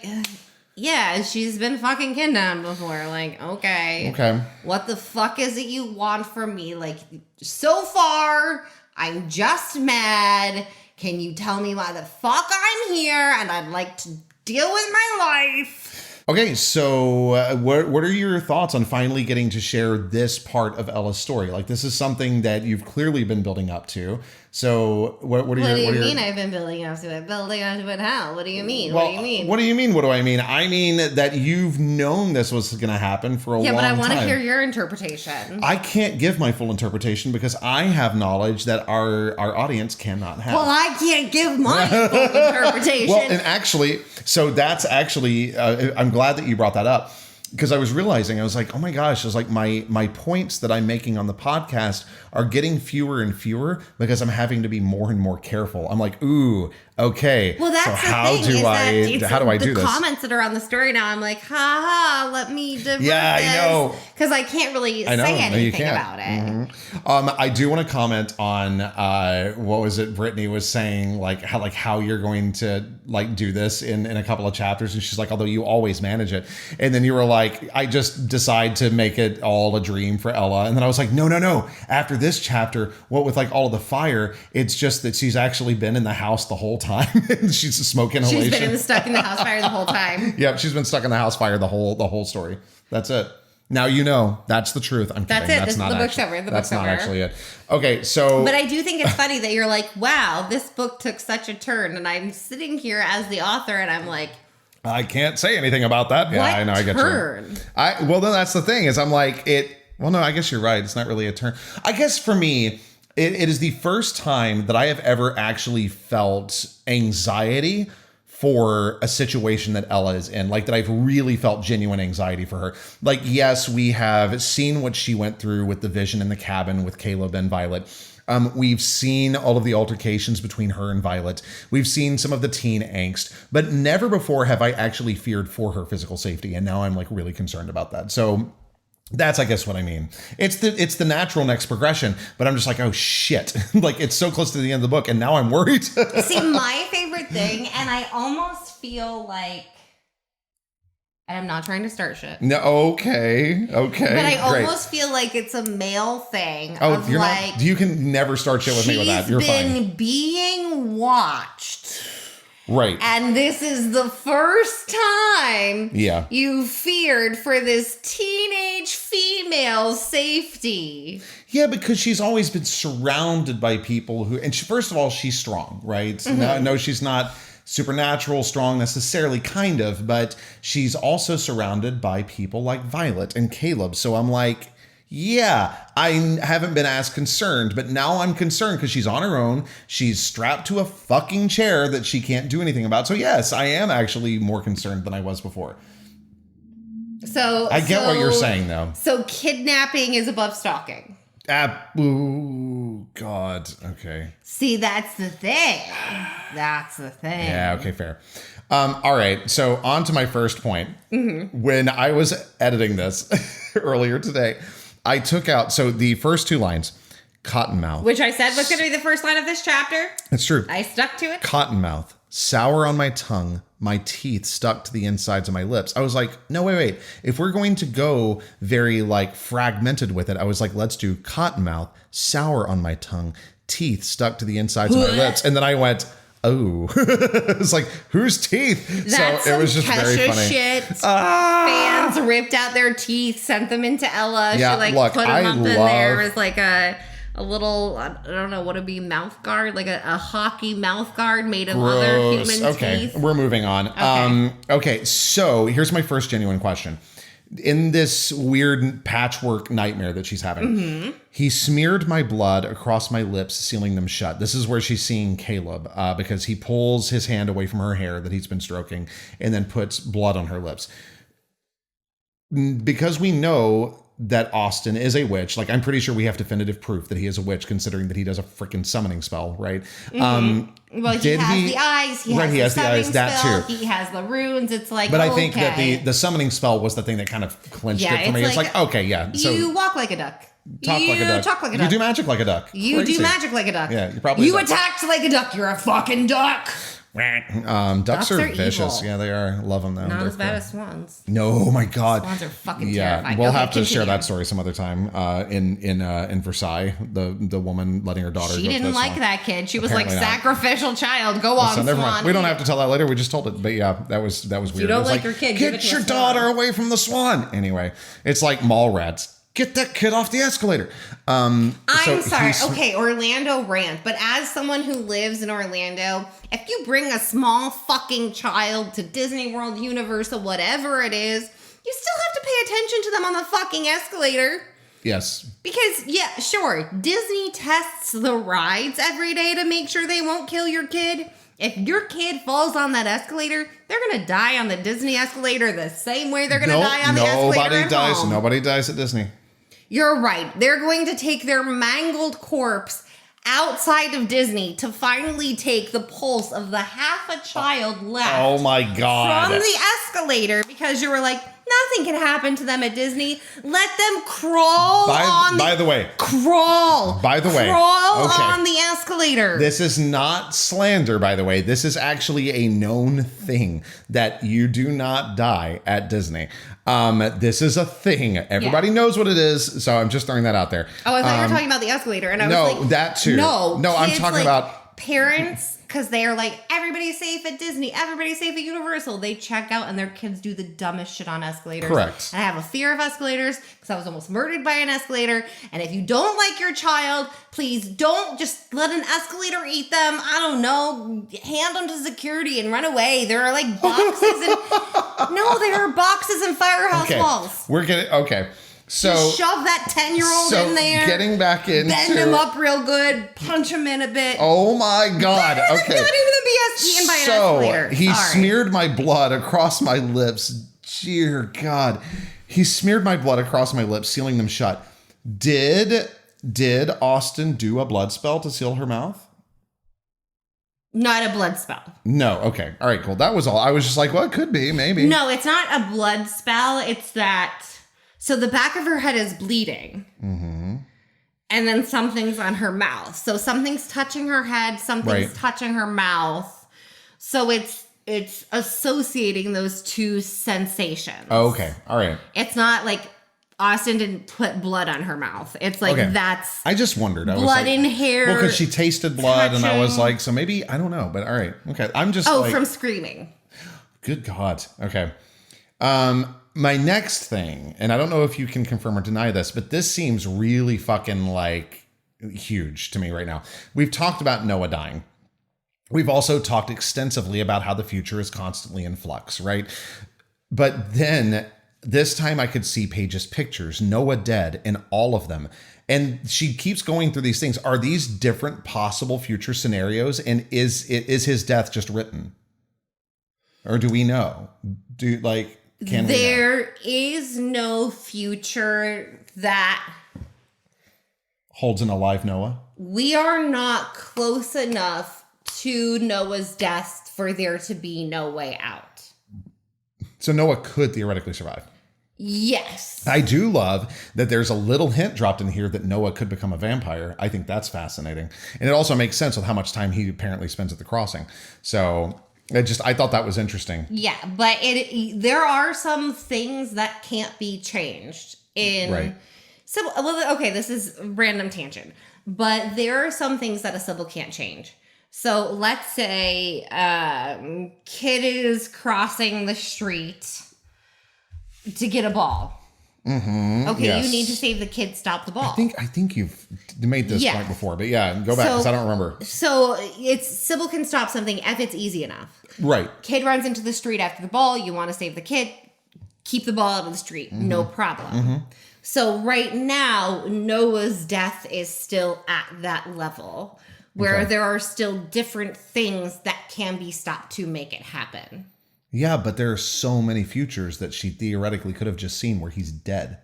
yeah, she's been fucking kidnapped before. Like, okay. Okay. What the fuck is it you want from me? Like, so far, I'm just mad. Can you tell me why the fuck I'm here? And I'd like to deal with my life. Okay, so what are your thoughts on finally getting to share this part of Ella's story? Like, this is something that you've clearly been building up to. So what are your... What do you mean I've been building up to it? Building up to it how? What do you mean? Well, what do you mean? What do you mean? What do I mean? I mean that you've known this was going to happen for a long time. Yeah, but I want to hear your interpretation. I can't give my full interpretation because I have knowledge that our audience cannot have. Well, I can't give my full interpretation. Well, and actually, so that's actually, I'm glad that you brought that up. Because I was realizing, I was like, oh my gosh, I was like, my points that I'm making on the podcast are getting fewer and fewer because I'm having to be more and more careful. I'm like, ooh, okay. Well, that's so the how thing. how do I do the this? comments that are on the story now, I'm like, ha, let me divert Yeah, I know. Because I can't really say anything about it. Mm-hmm. I do want to comment on what was it Brittany was saying, like how you're going to like do this in a couple of chapters, and she's like, although you always manage it, and then you were like, I just decide to make it all a dream for Ella, and then I was like, no, after this chapter, what with like all of the fire, it's just that she's actually been in the house the whole time. She's a smoke inhalation. She's been stuck in the house fire the whole time. Yep, she's been stuck in the house fire the whole story. That's it. Now you know. That's the truth. I'm That's kidding. it. This is the book summary. That's not actually it. Okay, so... But I do think it's funny that you're like, wow, this book took such a turn. And I'm sitting here as the author and I'm like... I can't say anything about that. Yeah, I know. I get turn? you. Well, then that's the thing is I'm like, well, no, I guess you're right. It's not really a turn. I guess for me, it is the first time that I have ever actually felt anxiety for a situation that Ella is in, like that I've really felt genuine anxiety for her. Like, yes, we have seen what she went through with the vision in the cabin with Caleb and Violet. We've seen all of the altercations between her and Violet. We've seen some of the teen angst, but never before have I actually feared for her physical safety. And now I'm like really concerned about that. So that's, I guess, what I mean. It's the natural next progression, but I'm just like, oh shit. Like it's so close to the end of the book and now I'm worried. See, my favorite thing, and I almost feel like, and I'm not trying to start shit. No, okay. But I almost feel like it's a male thing. Oh, you're like, not, you can never start shit with me with that. You're fine. She's been being watched. Right. And this is the first time you feared for this teenage female's safety. Yeah, because she's always been surrounded by people who, and first of all, she's strong, right? Mm-hmm. No, she's not supernatural strong necessarily, kind of, but she's also surrounded by people like Violet and Caleb. So I'm like, yeah, I haven't been as concerned, but now I'm concerned because she's on her own. She's strapped to a fucking chair that she can't do anything about. So yes, I am actually more concerned than I was before. So I get what you're saying, though. So kidnapping is above stalking. Ooh, God. Okay. See, that's the thing. That's the thing. Yeah, okay, fair. All right, so on to my first point. Mm-hmm. When I was editing this earlier today, I took out, so the first two lines, Cottonmouth. Which I said was going to be the first line of this chapter. It's true. I stuck to it. Cottonmouth, sour on my tongue, my teeth stuck to the insides of my lips. I was like, no, wait. If we're going to go very like fragmented with it, I was like, let's do Cottonmouth, sour on my tongue, teeth stuck to the insides of my lips. And then I went, oh, it's like, whose teeth? That's so it was just Kesha very funny. Shit. Fans ripped out their teeth, sent them into Ella. Yeah, she like put them up in there. It was like a little, I don't know what would be, mouth guard, like a hockey mouth guard made of other human teeth. We're moving on. Okay, so here's my first genuine question. In this weird patchwork nightmare that she's having, he smeared my blood across my lips, sealing them shut. This is where she's seeing Caleb because he pulls his hand away from her hair that he's been stroking and then puts blood on her lips. Because we know that Austin is a witch. Like, I'm pretty sure we have definitive proof that he is a witch, considering that he does a freaking summoning spell, right? Well, he has the eyes. He has the eyes. That spell, too. He has the runes. It's like, but I think that the summoning spell was the thing that kind of clinched it for me. It's like, okay, yeah. So you walk like a duck. Talk like a duck. Talk like a duck. You do magic like a duck. You do magic like a duck. Yeah, you probably. You attacked like a duck. You're a fucking duck. Ducks are vicious. Evil. Yeah, they are. Love them though. Not as bad as swans. No, my God. Swans are fucking terrifying. We'll have to share that story some other time. In Versailles, the woman letting her daughter. She didn't like that kid. She was Apparently like, not. sacrificial child. Go on, never swan. mind. We don't have to tell that later. We just told it. But yeah, that was weird. You don't like your kid. Get your daughter away from the swan. Anyway, it's like mall rats. Get that kid off the escalator. I'm sorry. Okay, Orlando rant. But as someone who lives in Orlando, if you bring a small fucking child to Disney World, Universal, whatever it is, you still have to pay attention to them on the fucking escalator. Yes. Because, yeah, sure, Disney tests the rides every day to make sure they won't kill your kid. If your kid falls on that escalator, they're going to die on the Disney escalator the same way they're going to die on the escalator at home. Nobody dies at Disney. You're right. They're going to take their mangled corpse outside of Disney to finally take the pulse of the half a child left. Oh my God. From the escalator, because you were like, nothing can happen to them at Disney. Let them crawl By the way. Crawl Okay. on the escalator. This is not slander, by the way. This is actually a known thing that you do not die at Disney. This is a thing. Everybody knows what it is, so I'm just throwing that out there. Oh, I thought you were talking about the escalator, and I was like, that too. No, I'm talking about parents, because they are like, everybody's safe at Disney, everybody's safe at Universal. They check out and their kids do the dumbest shit on escalators. Correct. And I have a fear of escalators because I was almost murdered by an escalator. And if you don't like your child, please don't just let an escalator eat them. I don't know. Hand them to security and run away. There are like boxes and there are boxes and firehouse walls. So just shove that 10-year-old in there. Getting back into bend him up real good, punch him in a bit. Oh my God! Okay. Not even to be eaten by an escalator. He smeared my blood across my lips. Dear God, he smeared my blood across my lips, sealing them shut. Did Austin do a blood spell to seal her mouth? Not a blood spell. No. Okay. All right. Cool. That was all. I was just like, well, it could be, maybe. No, it's not a blood spell. It's that. So the back of her head is bleeding. Mm-hmm. And then something's on her mouth. So something's touching her head, something's touching her mouth. So it's associating those two sensations. Oh, okay. All right. It's not like Austin didn't put blood on her mouth. It's like that's I just wondered. Blood in hair. Well, because she tasted blood and I was like, so maybe, I don't know. But all right. Okay. I'm just from screaming. Good God. Okay. My next thing, and I don't know if you can confirm or deny this, but this seems really fucking like huge to me right now. We've talked about Noah dying. We've also talked extensively about how the future is constantly in flux, right? But then this time I could see Paige's pictures, Noah dead, in all of them. And she keeps going through these things. Are these different possible future scenarios? And is his death just written? Or do we know? There is no future that holds an alive Noah. We are not close enough to Noah's death for there to be no way out. So Noah could theoretically survive. Yes. I do love that there's a little hint dropped in here that Noah could become a vampire. I think that's fascinating. And it also makes sense with how much time he apparently spends at the crossing. So I thought that was interesting. Yeah, but there are some things that can't be changed in. Right. Okay, this is a random tangent, but there are some things that a Sybil can't change. So let's say kid is crossing the street to get a ball. Mm-hmm. Okay, yes. You need to save the kid, stop the ball. I think you've made this point before, but go back because I don't remember. So Sybil can stop something if it's easy enough. Right. Kid runs into the street after the ball. You want to save the kid. Keep the ball out of the street. Mm-hmm. No problem. Mm-hmm. So right now, Noah's death is still at that level where there are still different things that can be stopped to make it happen. Yeah, but there are so many futures that she theoretically could have just seen where he's dead.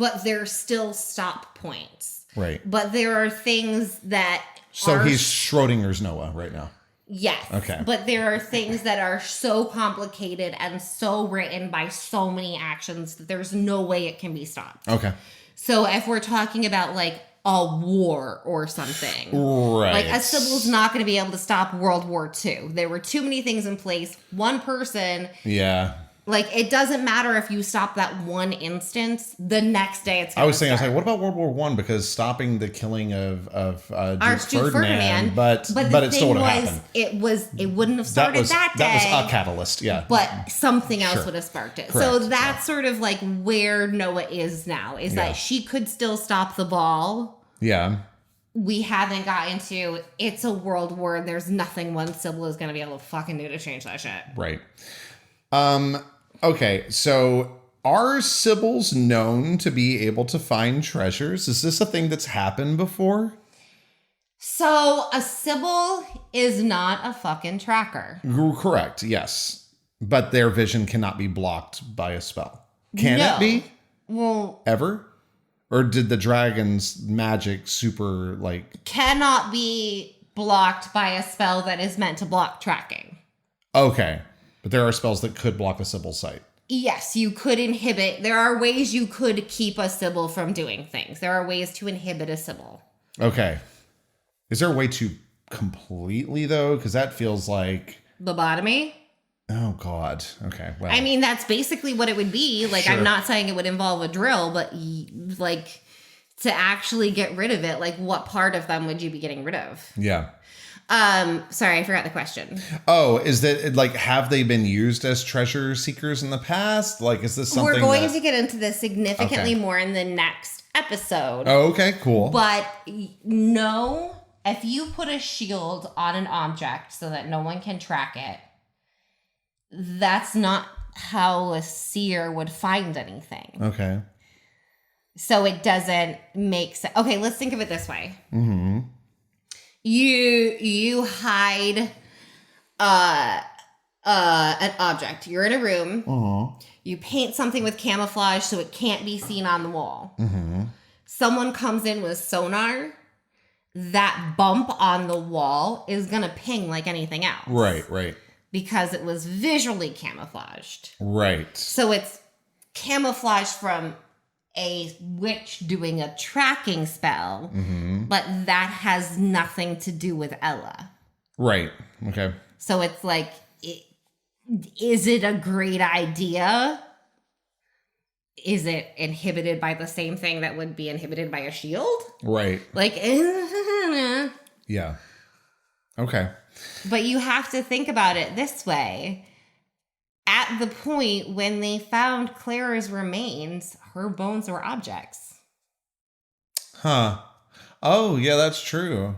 but there's still stop points. Right. But there are things that So he's Schrodinger's Noah right now. Yes. Okay. But there are things that are so complicated and so written by so many actions that there's no way it can be stopped. Okay. So if we're talking about like a war or something, right? Like a Sybil's not going to be able to stop World War II. There were too many things in place. One person. Yeah. Like, it doesn't matter if you stop that one instance. The next day, it's. I was saying, what about World War I? Because stopping the killing of Duke Ferdinand, but it still would have happened. It wouldn't have started that day. That was a catalyst, yeah. But something else would have sparked it. Correct. So that's sort of like where Noah is now. Is that she could still stop the ball. Yeah. We haven't gotten to. It's a world war. And there's nothing one Sybil is going to be able to fucking do to change that shit. Right. Okay, so are Sibyls known to be able to find treasures? Is this a thing that's happened before? So a Sybil is not a fucking tracker. Correct, yes. But their vision cannot be blocked by a spell. Can it be? Well, ever? Or did the dragon's magic super cannot be blocked by a spell that is meant to block tracking. Okay. But there are spells that could block a Sybil sight. Yes, you could inhibit. There are ways you could keep a Sybil from doing things. There are ways to inhibit a Sybil. Okay. Is there a way to completely, though? Because that feels like... Lobotomy? Oh, God. Okay, well... I mean, that's basically what it would be. Like, sure. I'm not saying it would involve a drill, but, like, to actually get rid of it, like, what part of them would you be getting rid of? Yeah. Sorry, I forgot the question. Oh, is that have they been used as treasure seekers in the past? Like, is this something we're going to get into this significantly more in the next episode? Oh, okay, cool. But no, if you put a shield on an object so that no one can track it, that's not how a seer would find anything. Okay. So it doesn't make sense. Okay, let's think of it this way. Mm-hmm. You hide an object. You're in a room. Uh-huh. You paint something with camouflage so it can't be seen on the wall. Mm-hmm. Someone comes in with sonar. That bump on the wall is going to ping like anything else. Right. Because it was visually camouflaged. Right. So it's camouflaged from a witch doing a tracking spell, but that has nothing to do with Ella. Right. Okay. So it's like, is it a great idea? Is it inhibited by the same thing that would be inhibited by a shield? Right. Like, yeah. Okay. But you have to think about it this way. At the point when they found Clara's remains, her bones were objects. Huh. Oh, yeah, that's true.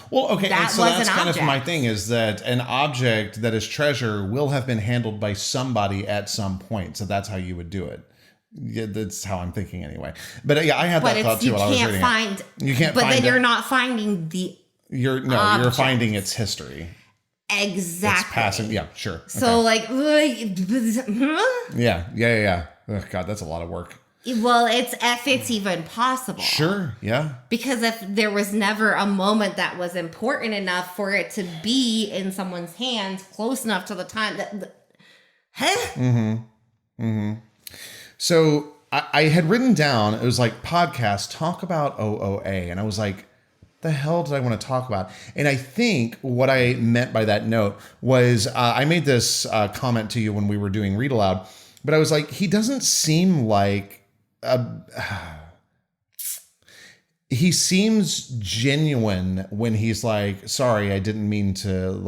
Well, okay, and so that's kind of my thing, is that an object that is treasure will have been handled by somebody at some point. So that's how you would do it. Yeah, that's how I'm thinking anyway. But yeah, I had that thought too while I was reading it. You can't find it. But then you're not finding the You're finding its history. Exactly. It's passing. Yeah, sure. So okay. Yeah. Oh, God, that's a lot of work. Well, if it's even possible. Sure, yeah. Because if there was never a moment that was important enough for it to be in someone's hands close enough to the time that... So I had written down, it was like, podcast, talk about OOA. And I was like, the hell did I want to talk about? And I think what I meant by that note was I made this comment to you when we were doing Read Aloud, but I was like, he doesn't seem like he seems genuine when he's like, sorry, I didn't mean to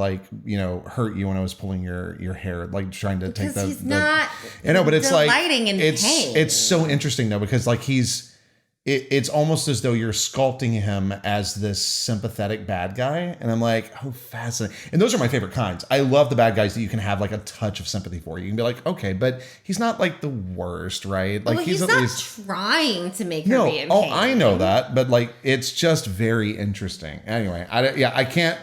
hurt you when I was pulling your hair, like trying to take the. He's not. I know, but it's like in pain. It's so interesting though, because like it's almost as though you're sculpting him as this sympathetic bad guy. And I'm like, oh, fascinating. And those are my favorite kinds. I love the bad guys that you can have like a touch of sympathy for. You can be like, okay, but he's not like the worst, right? Like he's at least trying to make her be in pain. Oh, I know that. But like, it's just very interesting. Anyway, I can't.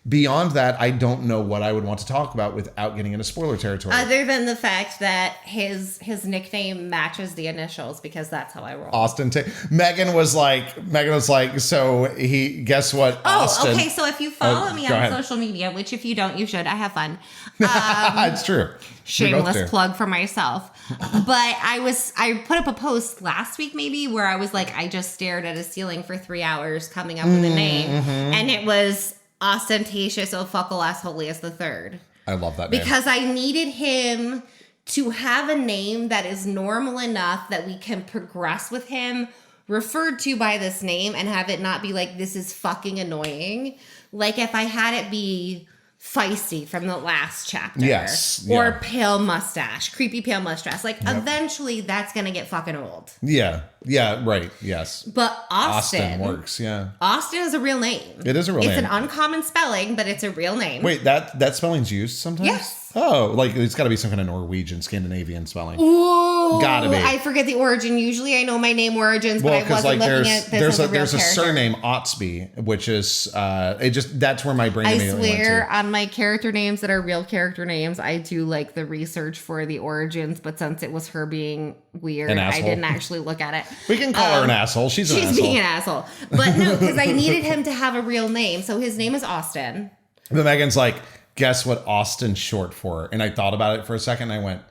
beyond that, I don't know what I would want to talk about without getting into spoiler territory. Other than the fact that his nickname matches the initials, because that's how I roll. Austin. Megan was like, so guess what? Austin. Okay. So if you follow me on social media, which if you don't, you should. I have fun. It's true. Shameless plug for myself. But I put up a post last week maybe where I was like, I just stared at a ceiling for 3 hours coming up with a name. And it was Ostentatious Ofuckle Assholius the Third. I love that name. Because I needed him to have a name that is normal enough that we can progress with him referred to by this name and have it not be like, this is fucking annoying. Like if I had it be Feisty from the last chapter. Yes. Or Yeah. Pale Mustache, creepy pale mustache. Like eventually that's going to get fucking old. Yeah. Yeah. Right. Yes. But Austin works. Yeah. Austin is a real name. It is a real name. It's an uncommon spelling, but it's a real name. Wait, that spelling's used sometimes? Yes. Oh, like it's got to be some kind of Norwegian, Scandinavian spelling. Ooh, Gotta be. I forget the origin. Usually I know my name origins, but Well, I because wasn't like looking at this as a real there's a character. surname Otsby, which is that's where my brain I immediately went swear to. on my character names that are real character names, I do like the research for the origins, but since it was her being weird, An I asshole. didn't actually look at it. We can call her an asshole. She's an asshole. She's being an asshole. But no, because I needed him to have a real name. So his name is Austin. But Megan's like, guess what Austin's short for? And I thought about it for a second. And I went,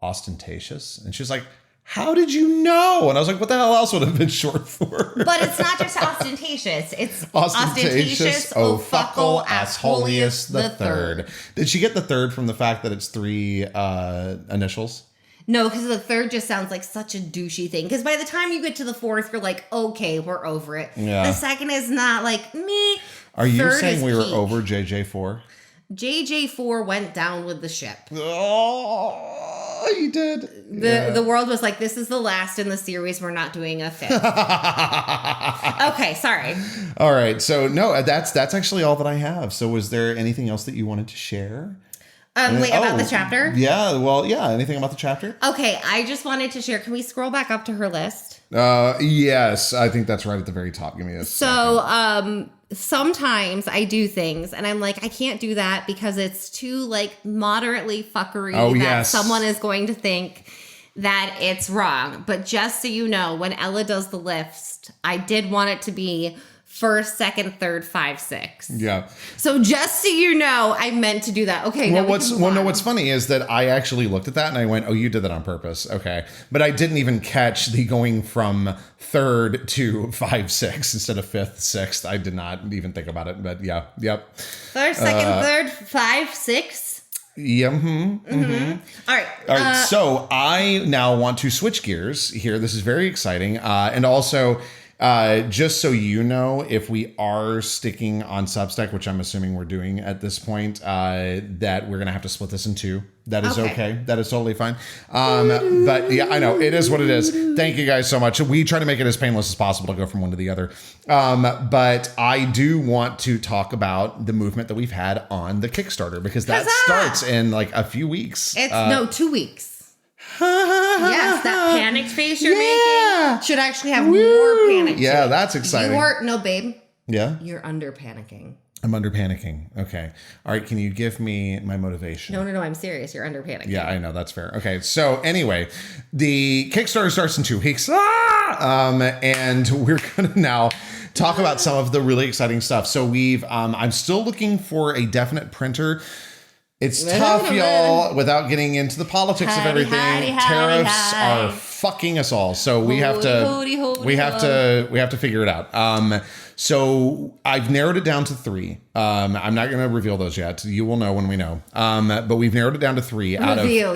ostentatious? And she was like, how did you know? And I was like, what the hell else would have been short for? But it's not just ostentatious. It's Ostentatious Ofuckle Assholius the Third. Did she get the third from the fact that it's 3 initials? No, because the third just sounds like such a douchey thing. Because by the time you get to the fourth, you're like, okay, we're over it. Yeah. The second is not like, me. Are you Third saying is we were peak. over JJ4? JJ4 went down with the ship. Oh, you did. The world was like, this is the last in the series. We're not doing a fifth. Okay, sorry. All right. So no, that's actually all that I have. So was there anything else that you wanted to share? Wait, about the chapter? Yeah. Well, yeah. Anything about the chapter? Okay, I just wanted to share. Can we scroll back up to her list? Yes. I think that's right at the very top. Give me a So, sometimes I do things and I'm like, I can't do that because it's too like moderately fuckery that yes. someone is going to think that it's wrong. But just so you know, when Ella does the list, I did want it to be first, second, third, 5, 6. Yeah. So just so you know, I meant to do that. Okay. Well, what's funny is that I actually looked at that and I went, "Oh, you did that on purpose." Okay, but I didn't even catch the going from third to 5, 6 instead of fifth, sixth. I did not even think about it. But yeah, yep. First, second, third, 5, 6. Yeah. All right. All right. So I now want to switch gears here. This is very exciting, and also. Just so you know, if we are sticking on Substack, which I'm assuming we're doing at this point, that we're going to have to split this in 2. That is okay. That is totally fine. But yeah, I know it is what it is. Thank you guys so much. We try to make it as painless as possible to go from one to the other. But I do want to talk about the movement that we've had on the Kickstarter because that starts in like a few weeks. It's 2 weeks. Yes, that panicked face you're making should actually have more panic. Yeah, that's exciting. No, babe. Yeah? You're under panicking. I'm under panicking. Okay. All right. Can you give me my motivation? No, I'm serious. You're under panicking. Yeah, I know. That's fair. Okay. So anyway, the Kickstarter starts in 2 weeks. And we're going to now talk about some of the really exciting stuff. So I'm still looking for a definite printer. It's tough, y'all, without getting into the politics of everything. Tariffs are fucking us all. So we have to figure it out. So I've narrowed it down to 3. I'm not going to reveal those yet. You will know when we know. But we've narrowed it down to 3 out of reveal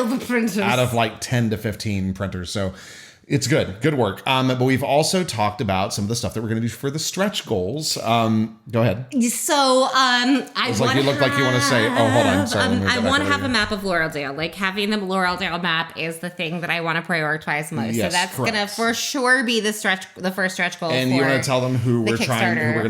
the printers. Out of like 10 to 15 printers. So it's good work. But we've also talked about some of the stuff that we're going to do for the stretch goals. Go ahead. So, It's like you look like you want to say, oh, hold on. Sorry. I want to have a map of Lauraldale. Like having the Lauraldale map is the thing that I want to prioritize most. Yes, so that's going to for sure be the first stretch goal. And you want to tell them who we're going to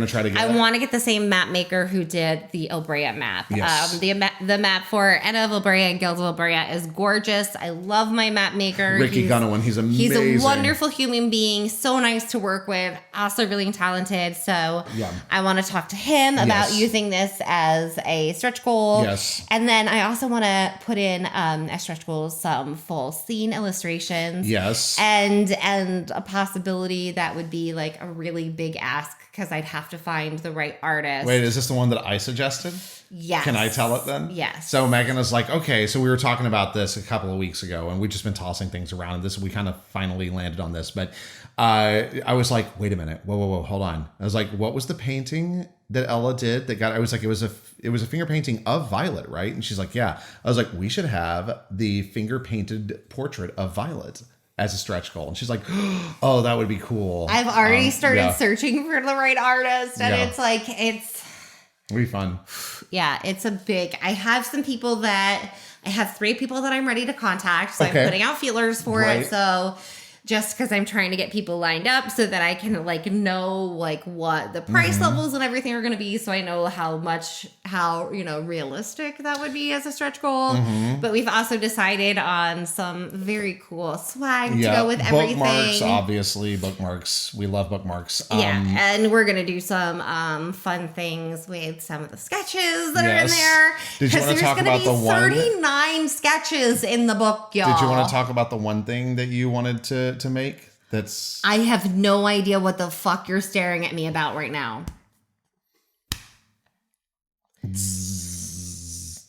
try to get. I want to get the same map maker who did the Ilbrea map. Yes. The map for Anna of Ilbrea and Guild of Ilbrea is gorgeous. I love my map maker. Ricky Gunnawan. He's amazing. amazing. a wonderful human being, so nice to work with, also really talented. So I want to talk to him about using this as a stretch goal. Yes. And then I also want to put in as stretch goals some full scene illustrations. Yes. And a possibility that would be like a really big ask because I'd have to find the right artist. Wait, is this the one that I suggested? Yes. Can I tell it then? Yes. So Megan was like, okay, so we were talking about this a couple of weeks ago and we've just been tossing things around and we kind of finally landed on this. But I was like, wait a minute. Whoa, hold on. I was like, what was the painting that Ella did that got, I was like, it was a finger painting of Violet, right? And she's like, yeah. I was like, we should have the finger painted portrait of Violet as a stretch goal. And she's like, oh, that would be cool. I've already started searching for the right artist and it's like, it'll be fun. Yeah, it's a big. I have 3 people that I'm ready to contact. So I'm putting out feelers for it. So just because I'm trying to get people lined up so that I can like know like what the price levels and everything are going to be. So I know how realistic that would be as a stretch goal. But we've also decided on some very cool swag to go with everything. Bookmarks, obviously. Bookmarks. We love bookmarks. And we're going to do some fun things with some of the sketches that are in there. Did you want to talk about the one? 39 sketches in the book, y'all. Did you want to talk about the one thing that you wanted to make? I have no idea what the fuck you're staring at me about right now. Zzz.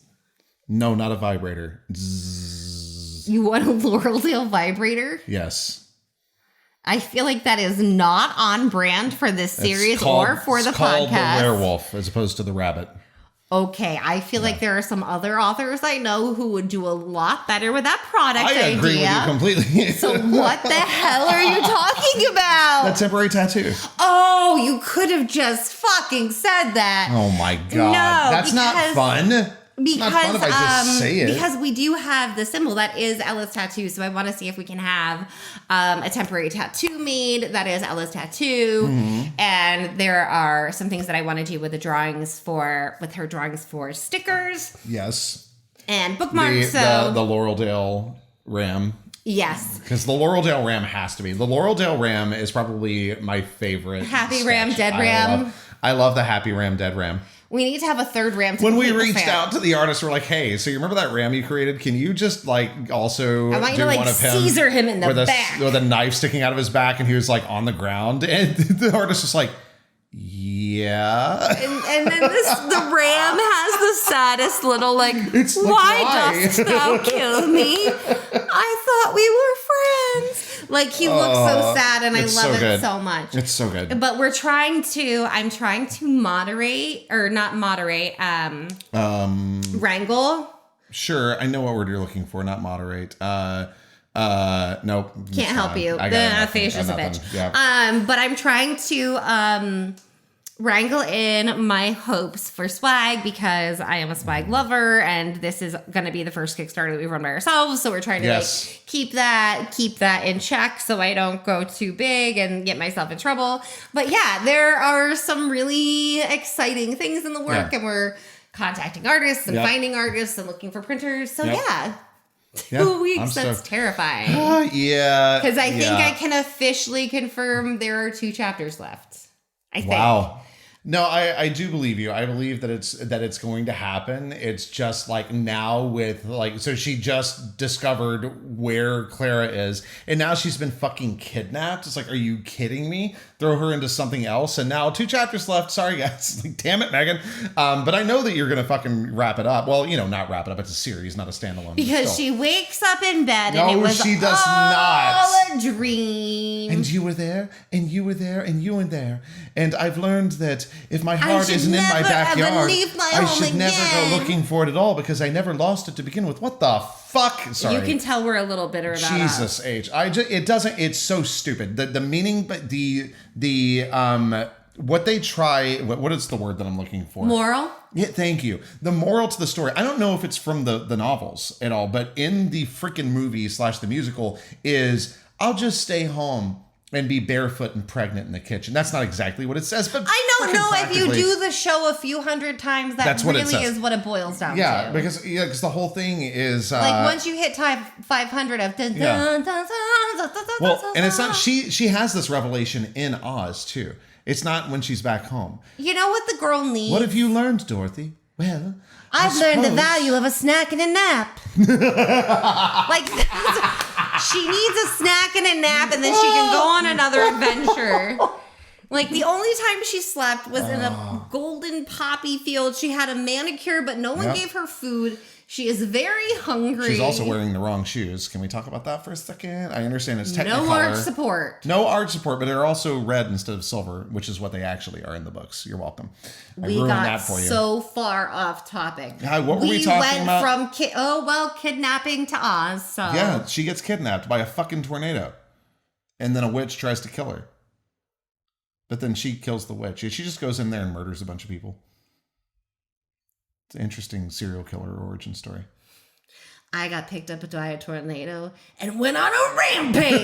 No, not a vibrator. Zzz. You want a Laurel vibrator? Yes. I feel like that is not on brand for this series or for the podcast. It's called the werewolf as opposed to the rabbit. Okay, I feel like there are some other authors I know who would do a lot better with that product idea. I agree with you completely. So what the hell are you talking about? That temporary tattoo. Oh, you could have just fucking said that. Oh my God. No, that's not fun. It's not fun if I just say it. Because we do have the symbol that is Ella's tattoo, so I want to see if we can have a temporary tattoo made that is Ella's tattoo. And there are some things that I want to do with her drawings for stickers. Yes. And bookmarks. The Laureldale Ram. Yes. Because the Laureldale Ram has to be. The Laureldale Ram is probably my favorite. Happy sketch. Ram, Dead Ram. I love the Happy Ram, Dead Ram. We need to have a third ram. When we reached out to the artist, we're like, "Hey, so you remember that ram you created? Can you just like also I want you to like Caesar him in the back with a knife sticking out of his back, and he was like on the ground, and the artist was like, yeah. And then the ram has the saddest little like, it's why dost thou kill me? I thought we were friends. Like he looks so sad, and I love it so much. It's so good. But I'm trying to wrangle. Sure, I know what word you're looking for. Not moderate. Nope. Can't help you. The face is a bitch. Yeah. But I'm trying to wrangle in my hopes for swag because I am a swag lover, and this is going to be the first Kickstarter that we run by ourselves. So we're trying to keep that in check so I don't go too big and get myself in trouble. But yeah, there are some really exciting things in the work, and we're contacting artists and finding artists and looking for printers. So 2 weeks, that's terrifying. Yeah. Because I think I can officially confirm there are 2 chapters left. I think. Wow. No, I do believe you. I believe that it's going to happen. It's just like now with like, so she just discovered where Clara is, and now she's been fucking kidnapped. It's like, are you kidding me? Throw her into something else, and now 2 chapters left. Sorry guys, like damn it, Megan. But I know that you're gonna fucking wrap it up. Well, not wrap it up. It's a series, not a standalone. Because she wakes up in bed and it was she does not. a dream. And you were there, and you were there, and you were there. And I've learned that if my heart isn't in my backyard, I should never go looking for it at all because I never lost it to begin with. What the fuck? Sorry. You can tell we're a little bitter about it. Jesus H. It's so stupid. The meaning, but what they try, what is the word that I'm looking for? Moral? Yeah, thank you. The moral to the story. I don't know if it's from the novels at all, but in the freaking movie / the musical is, I'll just stay home and be barefoot and pregnant in the kitchen. That's not exactly what it says, but I don't know if you practically- do the show a few hundred times, That's what it really says. is what it boils down Yeah, to. because the whole thing is Like once you hit time 500 of dun, Yeah. dun, dun, dun, dun, dun, well, dun, and it's not dun. she has this revelation in Oz too. It's not when she's back home. You know what the girl needs? What have you learned, Dorothy? Well, I've learned the value of a snack and a nap. Like, she needs a snack and a nap, and then she can go on another adventure. Like, the only time she slept was in a golden poppy field. She had a manicure, but no one gave her food. She is very hungry. She's also wearing the wrong shoes. Can we talk about that for a second? I understand it's technicolor. No arch support. No arch support, but they're also red instead of silver, which is what they actually are in the books. You're welcome. I We ruined got that for you. so far off topic. What were we talking about? We went from kidnapping to Oz. So Yeah, she gets kidnapped by a fucking tornado. And then a witch tries to kill her. But then she kills the witch. She just goes in there and murders a bunch of people. It's an interesting serial killer origin story. I got picked up by a tornado and went on a rampage.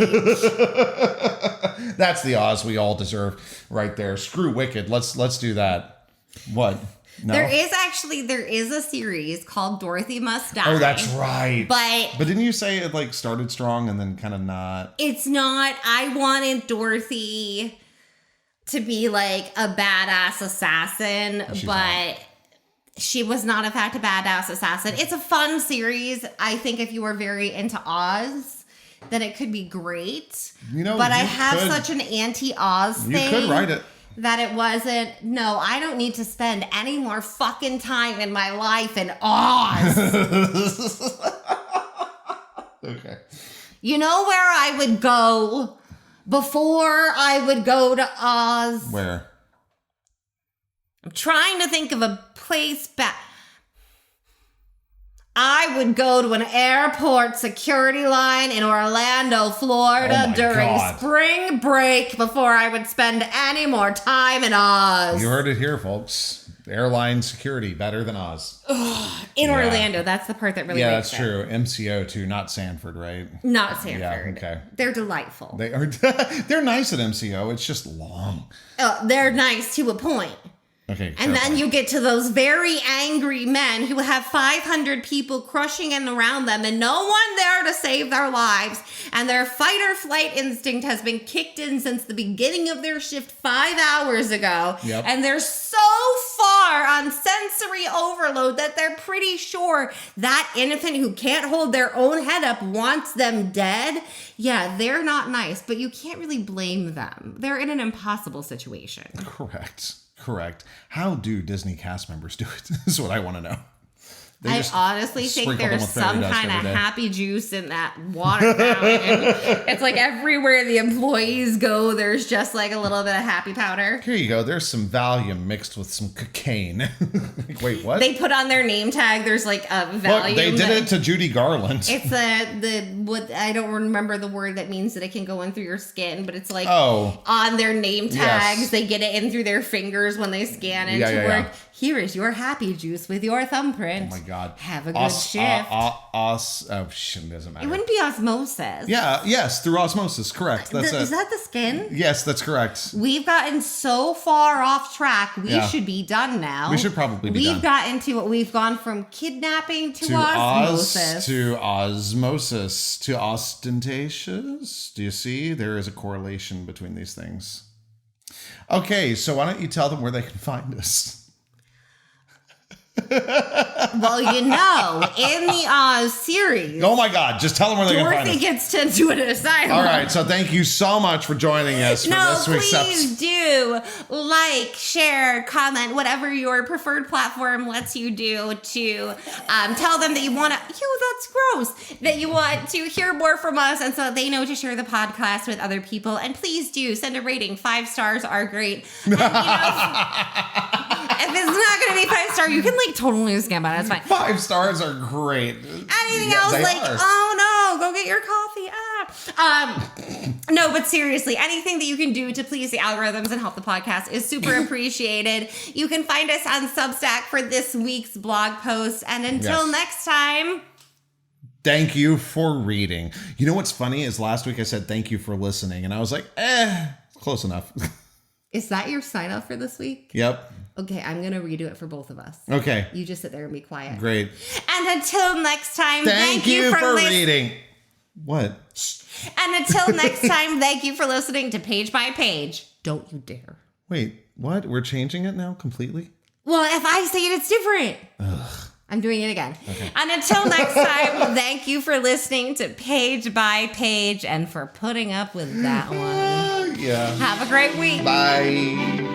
That's the Oz we all deserve right there. Screw Wicked. Let's do that. What? No? There is a series called Dorothy Must Die. Oh, that's right. But didn't you say it like started strong and then kind of not? it's not. I wanted Dorothy to be like a badass assassin, She's but she was not in fact a badass assassin. It's a fun series. I think if you were very into Oz, then it could be great. You know, but I you have could- such an anti-Oz You thing. could write it. That it wasn't, no, I don't need to spend any more fucking time in my life in Oz. Okay. You know where I would go before I would go to Oz? Where? I'm trying to think of a place back. I would go to an airport security line in Orlando, Florida Oh my during God. spring break before I would spend any more time in Oz. You heard it here, folks. Airline security better than Oz. In Yeah. Orlando, that's the part that really Yeah, makes that's true. MCO too, not Sanford, right? Not Sanford. Yeah, okay. They're delightful. They are. They're nice at MCO. It's just long. They're nice to a point. Okay. And careful. then you get to those very angry men who have 500 people crushing in around them and no one there to save their lives. And their fight or flight instinct has been kicked in since the beginning of their shift 5 hours ago. Yep. And they're so far on sensory overload that they're pretty sure that infant who can't hold their own head up wants them dead. Yeah, they're not nice, but you can't really blame them. They're in an impossible situation. Correct. How do Disney cast members do it? This is what I want to know. They I just honestly think sprinkle them there's with fairy some dust kind of every day. happy juice in that water fountain. It's like everywhere the employees go, there's just like a little bit of happy powder. Here you go. There's some Valium mixed with some cocaine. Wait, what? They put on their name tag. There's like a Valium. Look, they did it to Judy Garland. It's what I don't remember the word that means that it can go in through your skin, but it's like Oh. on their name tags. Yes. They get it in through their fingers when they scan into Yeah, work. yeah. Here is your happy juice with your thumbprint. Oh my God. Have a good shift. Shit, doesn't matter. It wouldn't be osmosis. Yeah, yes, through osmosis. Correct. That's Is it. that the skin? Yes, that's correct. We've gotten so far off track. We Yeah. should be done now. We should probably be We've done. gotten to what we've gone from kidnapping to To osmosis. to osmosis, to ostentatious. Do you see? There is a correlation between these things. Okay, so why don't you tell them where they can find us? Well, you know, in the Oz series, Oh my God, just tell them where they can find Dorothy us. gets sent to an asylum. All right, so thank you so much for joining us for No, this week's episode. please do like, share, comment, whatever your preferred platform lets you do to tell them that you want to, that's gross, that you want to hear more from us and so they know to share the podcast with other people. And please do send a rating. 5 stars are great. And, if it's not going to be 5-star, you can like totally skip it. It's fine. 5 stars are great. Anything Yeah, else, they like, are. oh no, go get your coffee. No, but seriously, anything that you can do to please the algorithms and help the podcast is super appreciated. You can find us on Substack for this week's blog post. And until Yes. next time, Thank you for reading. You know what's funny is last week I said thank you for listening, and I was like, close enough. Is that your sign off for this week? Yep. Okay, I'm going to redo it for both of us. Okay. You just sit there and be quiet. Great. And until next time, Thank you for reading. What? And until next time, thank you for listening to Page by Page. Don't you dare. Wait, what? We're changing it now completely? Well, if I say it, it's different. Ugh. I'm doing it again. Okay. And until next time, thank you for listening to Page by Page and for putting up with that one. Yeah. Have a great week. Bye.